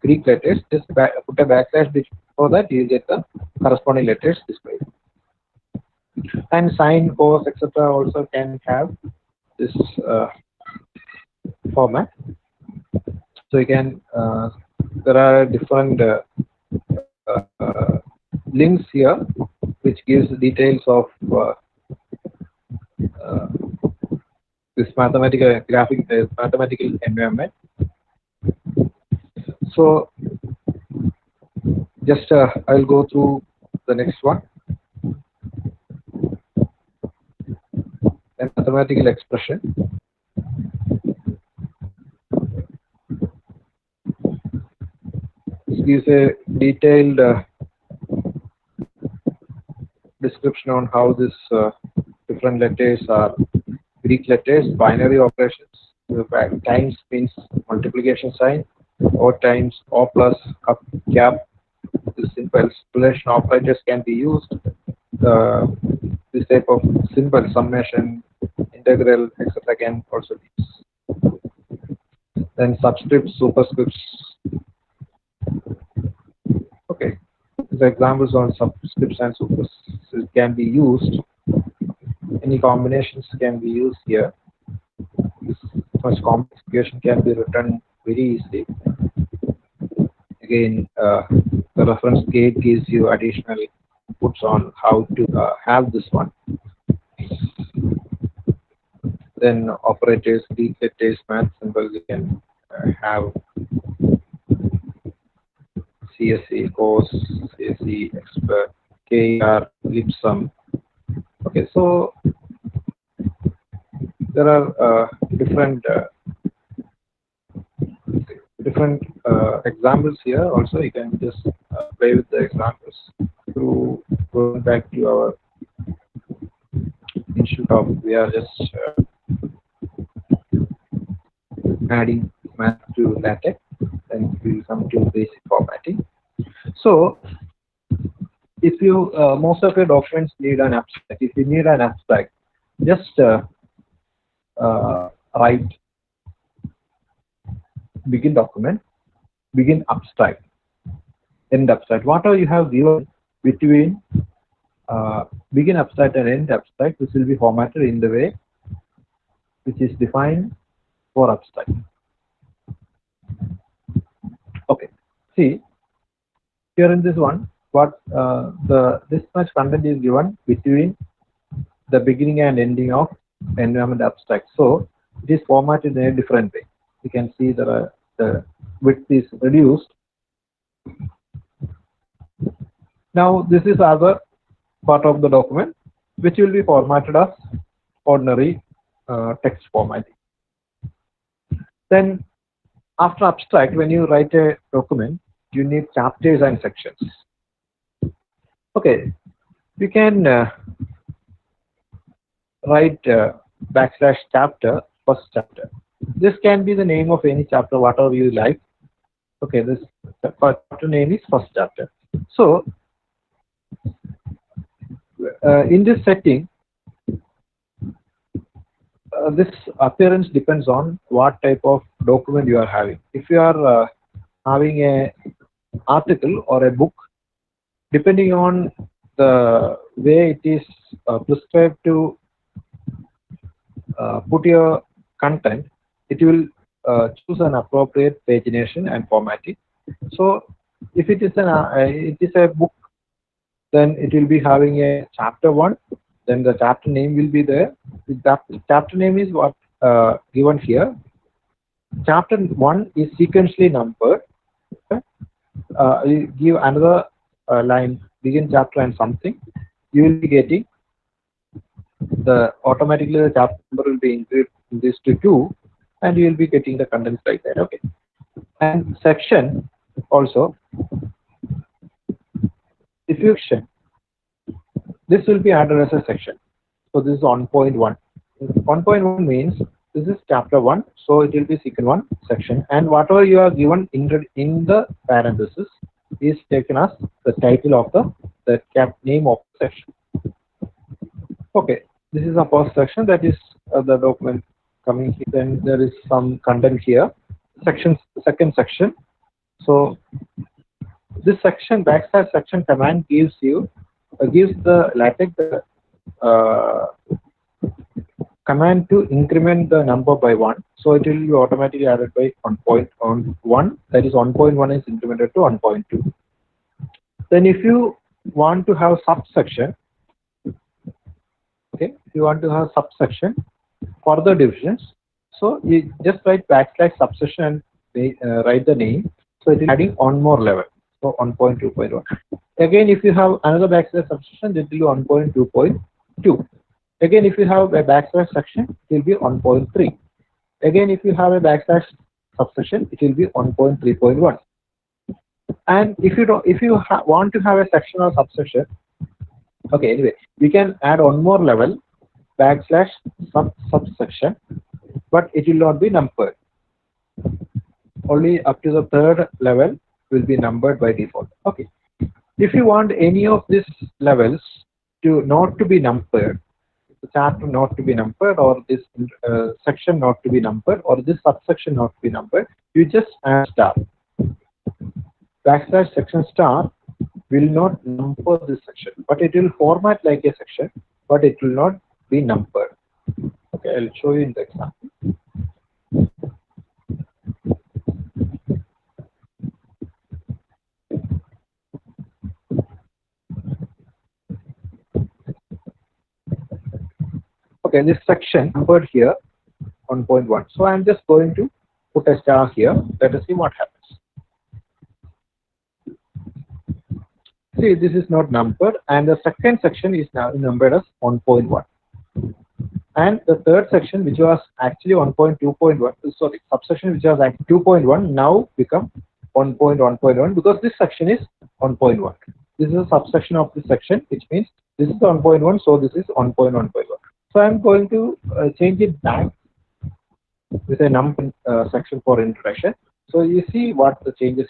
Greek letters, just put a backslash before that, you get the corresponding letters displayed. And sine, cos, etc. also can have this format. So you can there are different links here which gives details of this mathematical mathematical environment. So just I'll go through the next one. A mathematical expression. gives a detailed description on how this different letters are Greek letters, binary operations. Times means multiplication sign, or times O plus cap. This symbols relation operators can be used. This type of symbol, summation, integral, etc. can also be used. Then subscripts, superscripts. Okay, these examples on subscripts and superscripts can be used. Any combinations can be used here. This much complex equation can be written very easily. Again, the reference gate gives you additional inputs on how to have this one. Then operators, Greek letters, math symbols, you can have CSE, course, CSE, expert, KR, lipsum. Okay, so there are different examples here. Also, you can just play with the examples through going back to our institute of. We are just adding math to LaTeX, and we will come to basic formatting. So, if you most of your documents need an abstract. If you need an abstract, just write begin document, begin abstract, end abstract. Whatever you have given between begin abstract and end abstract, this will be formatted in the way which is defined for abstract. Okay, see here in this one, what this much content is given between the beginning and ending of environment abstract. So it is formatted in a different way. You can see that the width is reduced. Now this is other part of the document which will be formatted as ordinary text formatting. Then after abstract, when you write a document, you need chapters and sections. Okay, you can write /chapter, first chapter. This can be the name of any chapter, whatever you like. Okay, this chapter name is first chapter. So in this setting, this appearance depends on what type of document you are having. If you are having a article or a book, depending on the way it is prescribed to put your content, it will choose an appropriate pagination and formatting. So if it is a book, then it will be having a chapter 1, then the chapter name will be there. The chapter name is what given here. Chapter 1 is sequentially numbered. Okay? You give another line, begin chapter and something, you will be getting automatically the chapter number will be increased to 2, and you will be getting the contents like that. Okay, and section also, if you this will be added as a section. So this is 1.1. 1.1 means this is chapter 1, so it will be second 1 section, and whatever you are given in the parenthesis is taken as the title of the name of the section. Okay, this is a first section, that is the document coming here. Then there is some content here. Second section. So this section /section command gives the LaTeX command to increment the number by 1. So it will be automatically added by 1.1. That is 1.1 is incremented to 1.2. Then if you want to have subsection, okay, if you want to have subsection, further divisions, so you just write /subsection and write the name. So it is adding one more level. So 1.2.1. Again, if you have another /subsection, it will be 1.2.2. Again, if you have a /section, it will be 1.3. Again, if you have a /subsection, it will be 1.3.1. And if you want to have a section or subsection, okay, anyway, we can add one more level, backslash subsection, but it will not be numbered. Only up to the third level will be numbered by default. Okay. If you want any of these levels to not to be numbered, the chapter not to be numbered, or this section not to be numbered, or this subsection not to be numbered, you just add star. Backslash section star will not number this section, but it will format like a section, but it will not be numbered. Okay, I'll show you in the example. Okay, this section numbered here 1.1. So I'm just going to put a star here. Let us see what happens. See, this is not numbered, and the second section is now numbered as 1.1. And the third section, which was actually 1.2.1, sorry, subsection which was actually 2.1, now become 1.1.1 because this section is 1.1. This is a subsection of this section, which means this is 1.1, so this is 1.1.1. So I'm going to change it back with a number section for introduction. So you see what the changes.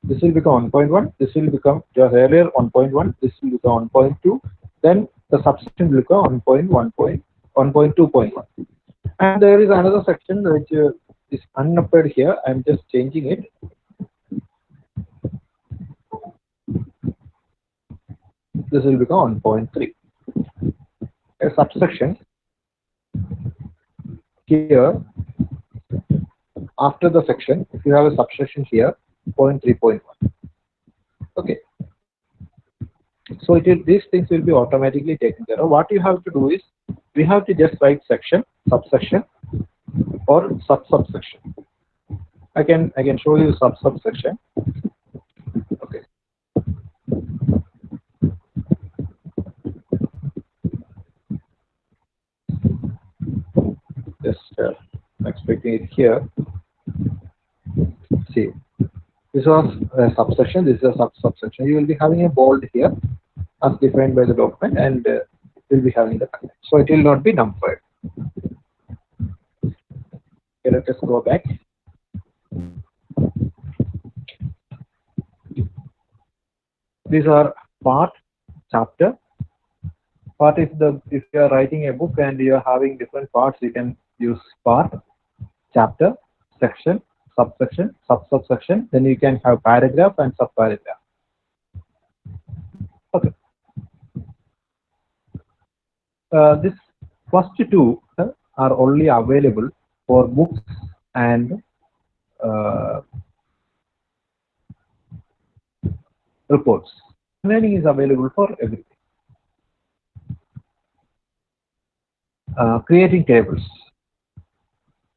This will become 1.1. This will become just earlier 1.1. This will become 1.2. Then the subsection will become 1.2.1. And there is another section which is unnumbered here. I'm just changing it. This will become 1.3. A subsection here after the section, if you have a subsection here, 0.3.1. Okay. So these things will be automatically taken care of. What you have to do is we have to just write section, subsection, or subsection. I can show you subsection. Okay. Just expecting it here. See, this was a subsection. This is a subsection. You will be having a bold here, as defined by the document, and it will be having the content. So it will not be numbered. Okay, let us go back. These are part, chapter. Part is if you are writing a book and you are having different parts, you can use part, chapter, section, subsection, subsection. Then you can have paragraph and subparagraph. Okay. This first two are only available for books and reports. Learning is available for everything. Creating tables.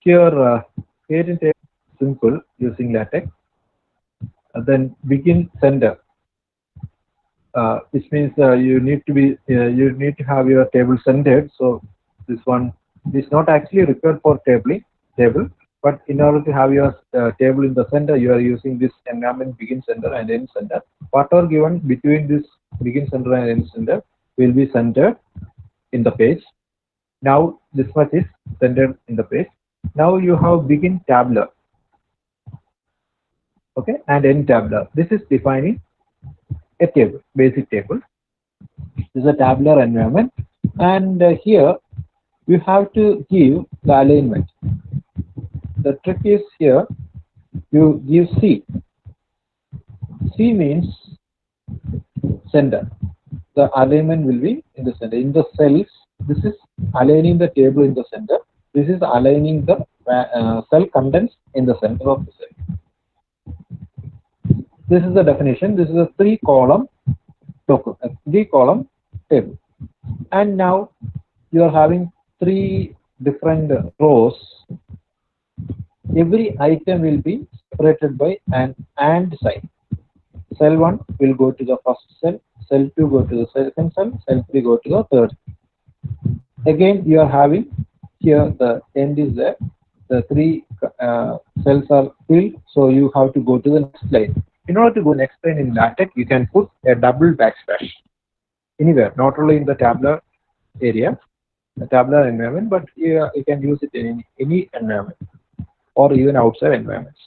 Here, creating tables simple using latex. Then begin sender, which means you need to have your table centered. So this one is not actually required for table, but in order to have your table in the center, you are using this environment begin center and end center. Whatever given between this begin center and end center will be centered in the page. Now this much is centered in the page. Now you have begin tabular, okay, and end tabular. This is defining a table, basic table. This is a tabular environment, and here you have to give the alignment. The trick is here you give C. C means center. The alignment will be in the center. In the cells, this is aligning the table in the center. This is aligning the cell contents in the center of the cell. This is the definition. This is a 3-column table. And now you are having 3 different rows. Every item will be separated by an and sign. Cell 1 will go to the first cell, cell 2 go to the second cell, cell 3 go to the third. Again, you are having here the end is there. The 3 cells are filled, so you have to go to the next line. In order to go next line in LaTeX, you can put a double backslash anywhere, not only in the tabular area, the tabular environment, but you can use it in any environment or even outside environments.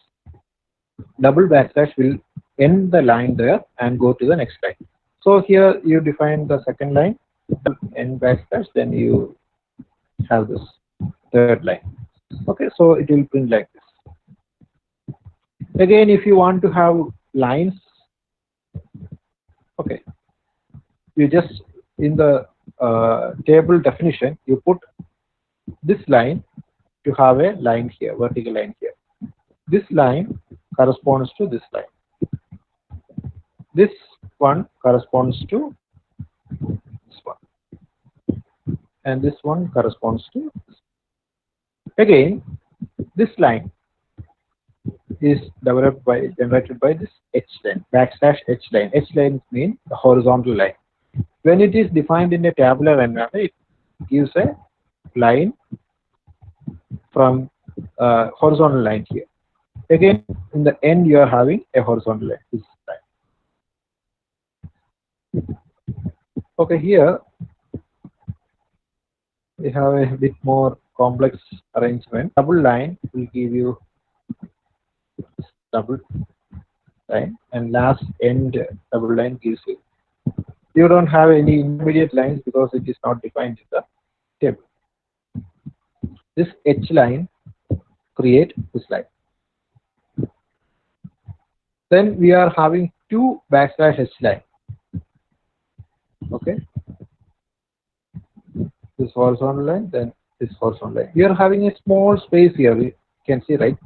Double backslash will end the line there and go to the next line. So here you define the second line, end backslash, then you have this third line. Okay, so it will print like this. Again, if you want to have lines, okay, you just in the table definition, you put this line to have a line here, vertical line here. This line corresponds to this line. This one corresponds to this one. And this one corresponds to this. Again, this line is generated by this H line, backslash H line. H line means the horizontal line. When it is defined in a tabular environment, it gives a line from horizontal line here. Again, in the end, you are having a horizontal line. This line. Okay, here we have a bit more complex arrangement. Double line will give you this double line, and last end double line gives you. You don't have any intermediate lines because it is not defined in the table. This H line create this line. Then we are having two backslash H line. Okay, this horizontal line, then this horizontal line. We are having a small space here. We can see, right,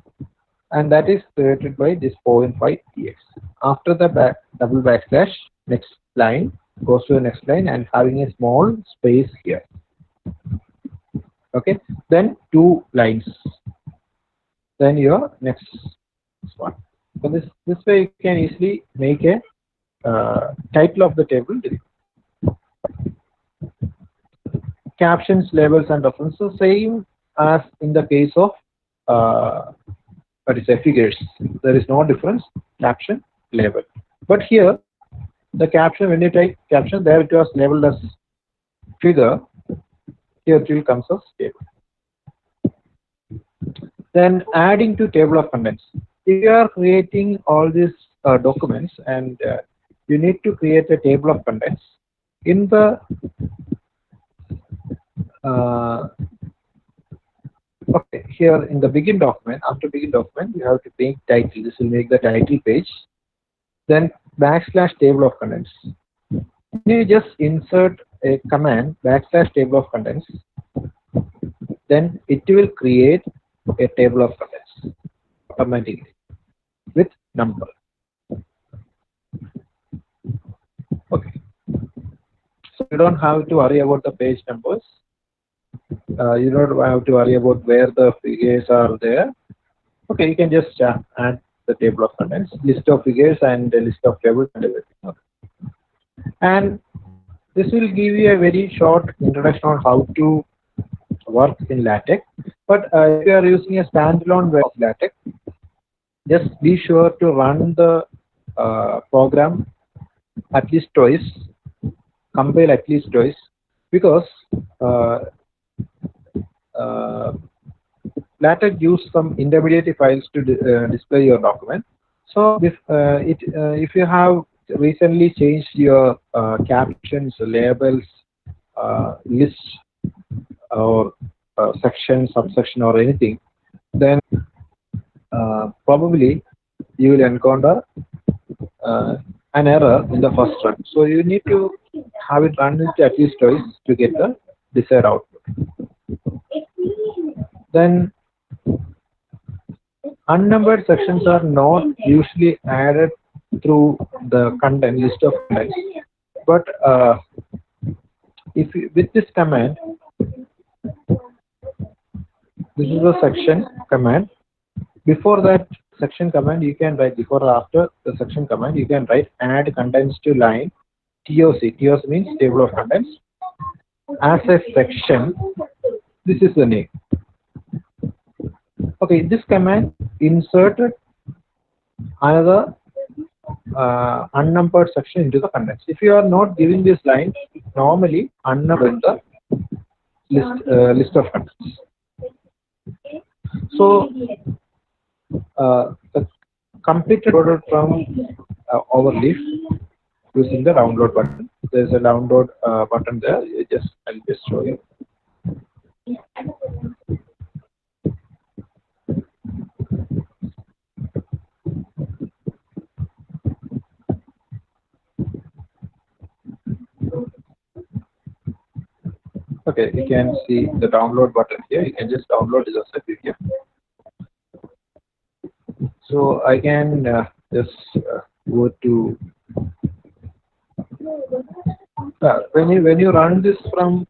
and that is created by this 4.5 TX. After the double backslash, next line goes to the next line and having a small space here. Okay, then two lines. Then your next one. So this way you can easily make a title of the table. Captions, labels, and references, same as in the case of figures. There is no difference. Caption, label. But here, the caption, when you type caption, there it was labeled as figure. Here it will comes as table. Then adding to table of contents. If you are creating all these documents and you need to create a table of contents in the okay, here in the begin document, after begin document, you have to make title. This will make the title page. Then backslash table of contents. You just insert a command backslash table of contents. Then it will create a table of contents automatically with number. Okay. So you don't have to worry about the page numbers. You don't have to worry about where the figures are there. Okay, you can just add the table of contents, list of figures and a list of tables and everything. Okay. And this will give you a very short introduction on how to work in LaTeX. But if you are using a standalone web of LaTeX, just be sure to run the program at least twice, compile at least twice, because LaTeX use some intermediate files to display your document. So if you have recently changed your captions, labels, lists, or section, subsection, or anything, then probably you will encounter an error in the first run. So you need to have it run it at least twice to get the desired output. Then unnumbered sections are not usually added through the content list of contents, but if you, with this command, this is a section command. Before that section command, you can write, before or after the section command, you can write add contents to line TOC. TOC means table of contents. As a section, this is the name. Okay, this command inserted another unnumbered section into the contents. If you are not giving this line, normally unnumbered in the list of contents. So the completed order from our leaf using the download button. There's a download button there. I'll just show you. Okay, you can see the download button here. You can just download this as a PDF. So I can just go to when you run this from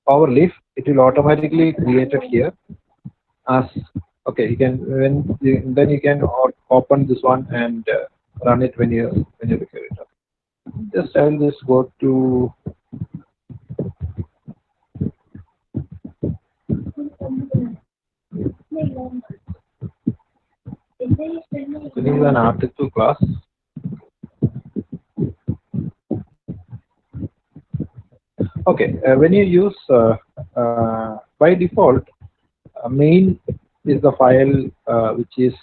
our leaf, it will automatically create it here as okay. You can then you can open this one and run it when you require it. Just I'll just go to this is an article class. Okay, when you use by default, main is the file which is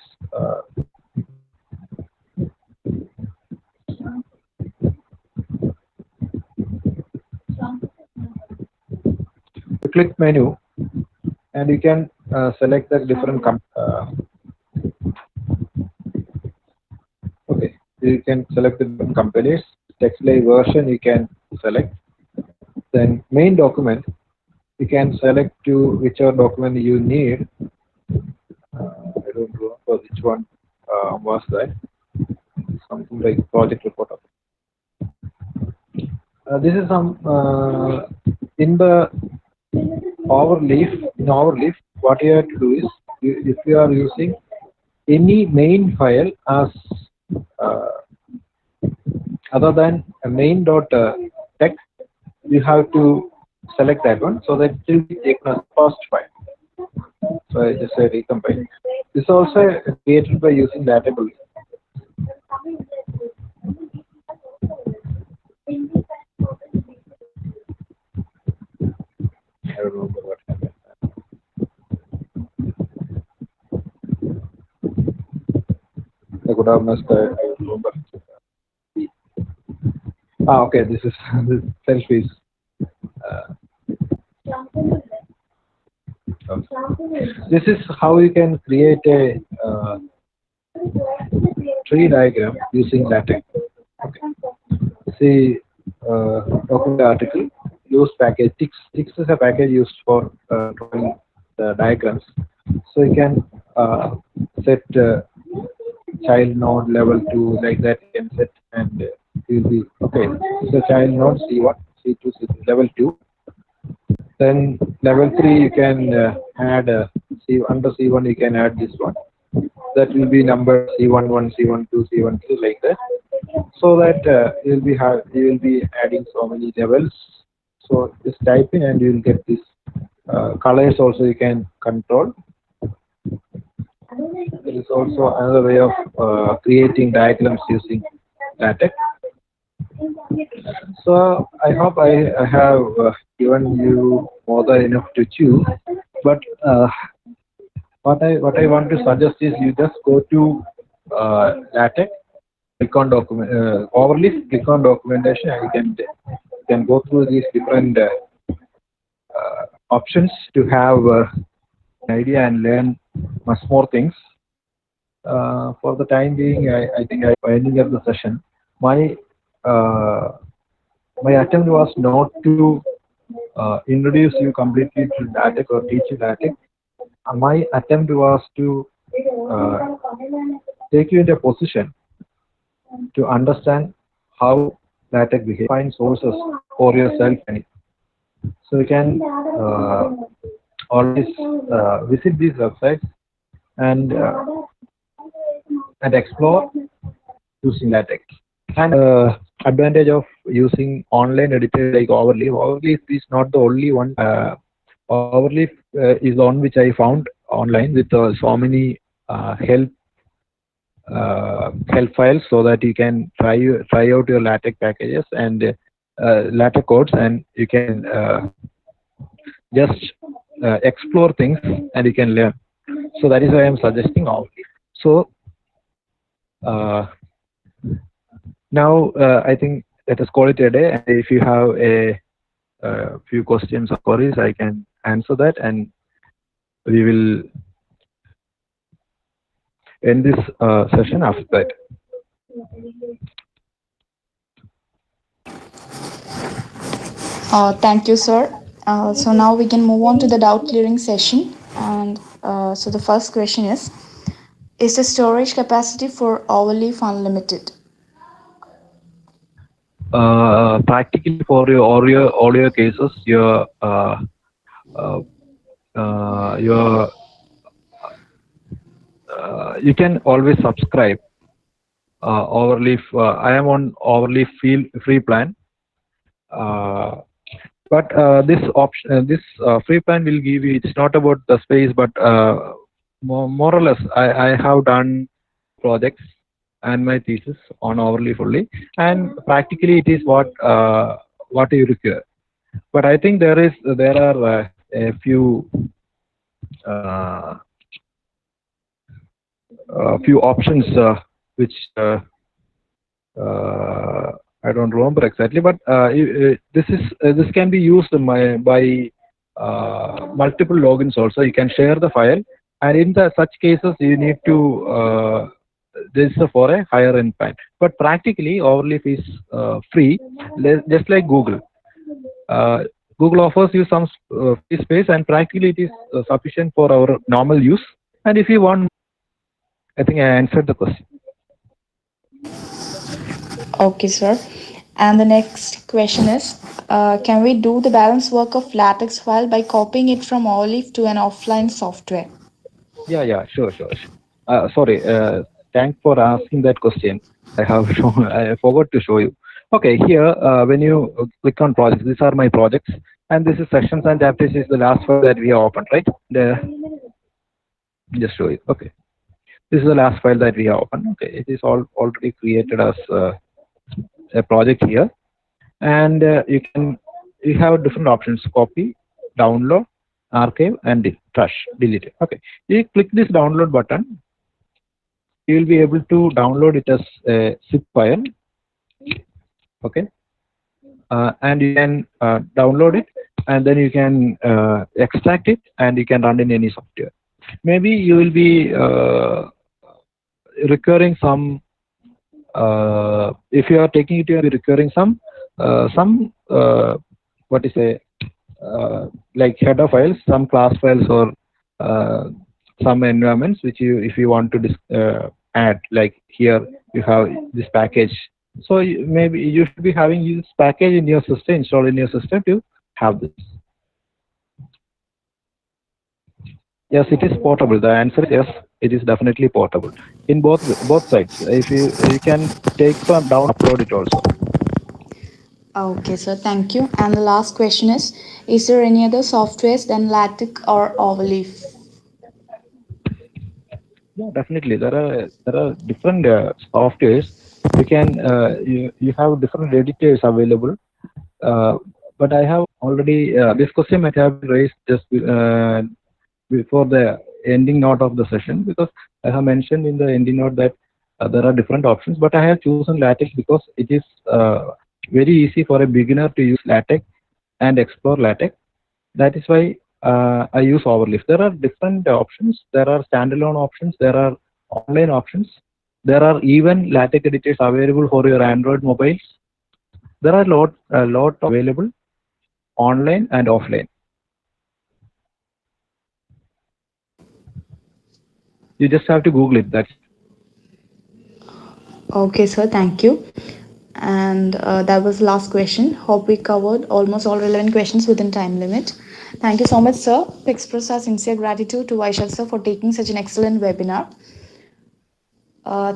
click menu and you can select the different okay, you can select the different companies. Text-like version you can select. Then main document, you can select to whichever document you need. I don't know which one was that. Something like project report. This is some in the our leaf. In our leaf, what you have to do is, if you are using any main file as other than a main.text, you have to select that one so that it will be taken as first file. So I just say recompile. This is also created by using Latex. I don't remember what happened. I could have missed. I remember. Okay, this is selfies. This is how you can create a tree diagram using Latex. Okay. See, document article, use package. Tix is a package used for drawing the diagrams. So you can set child node level 2 like that. You can set and you'll be okay. So child node C1, C2, C3, level 2. Then level 3 you can add under C1 you can add this one. That will be number C11, C12, C12 like that. So that you will be adding so many levels. So just type in and you will get this. Colors also you can control. There is also another way of creating diagrams using Latex. So I hope I have given you more than enough to chew. But what I want to suggest is you just go to Latex, click on document overleaf, click on documentation, and you can go through these different options to have an idea and learn much more things. For the time being, I think I'm winding up the session. My attempt was not to introduce you completely to Latex or teach you Latex. My attempt was to take you into a position to understand how Latex behaves, find sources for yourself. So you can always visit these websites and explore using Latex. And advantage of using online editor like Overleaf. Overleaf is not the only one. Overleaf is the one which I found online with so many help help files so that you can try out your LaTeX packages and LaTeX codes, and you can just explore things and you can learn. So that is why I am suggesting all. So now I think let us call it a day. And if you have a few questions or queries, I can answer that, and we will end this session after that. Thank you, sir. So now we can move on to the doubt clearing session. And so the first question is the storage capacity for Overleaf unlimited? Practically for your audio cases, your you can always subscribe Overleaf. I am on Overleaf free plan, but this option, this free plan will give you. It's not about the space, but more or less, I have done projects and my thesis on Overleaf only, and practically it is what you require. But I think there are a few options which I don't remember exactly, but this can be used by multiple logins also. You can share the file, and in such cases you need to register for a higher end plan. But practically Overleaf is free, just like Google. Google offers you some free space, and practically it is sufficient for our normal use. And if you want, I think I answered the question. Okay, sir. And the next question is, can we do the balance work of LaTeX file by copying it from Overleaf to an offline software? Yeah, sure. Sorry, thanks for asking that question. I forgot to show you. Okay, here when you click on projects, these are my projects, and this is sections and chapters is the last file that we have opened, right? Just show you. Okay, this is the last file that we have opened. Okay, it is already created as a project here, and you have different options: copy, download, archive, and delete it. Okay, you click this download button, you will be able to download it as a zip file. Okay, and you can download it, and then you can extract it, and you can run in any software. Maybe you will be requiring some. If you are taking it, you will be requiring some what is a like header files, some class files, or some environments which if you want to add, like here you have this package. So maybe you should be having this package in your system, installed in your system to have this. Yes, it is portable. The answer is yes, it is definitely portable in both sides. If you can take some down, upload it also. Okay, sir. Thank you. And the last question is there any other softwares than LaTeX or Overleaf? Yeah, definitely. There are different softwares. You can you have different editors available. But I have already this question might have been raised just before the ending note of the session, because I have mentioned in the ending note that there are different options. But I have chosen LaTeX because it is very easy for a beginner to use LaTeX and explore LaTeX. That is why I use Overleaf. There are different options. There are standalone options. There are online options. There are even LaTeX editors available for your Android mobiles. There are a lot available online and offline. You just have to Google it. That's Okay, sir. Thank you. And that was the last question. Hope we covered almost all relevant questions within time limit. Thank you so much, sir. We express our sincere gratitude to Vaisakh sir for taking such an excellent webinar.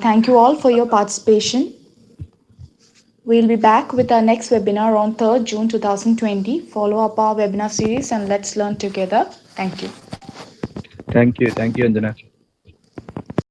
Thank you all for your participation. We'll be back with our next webinar on 3rd June 2020. Follow up our webinar series and let's learn together. Thank you. Thank you, Anjana.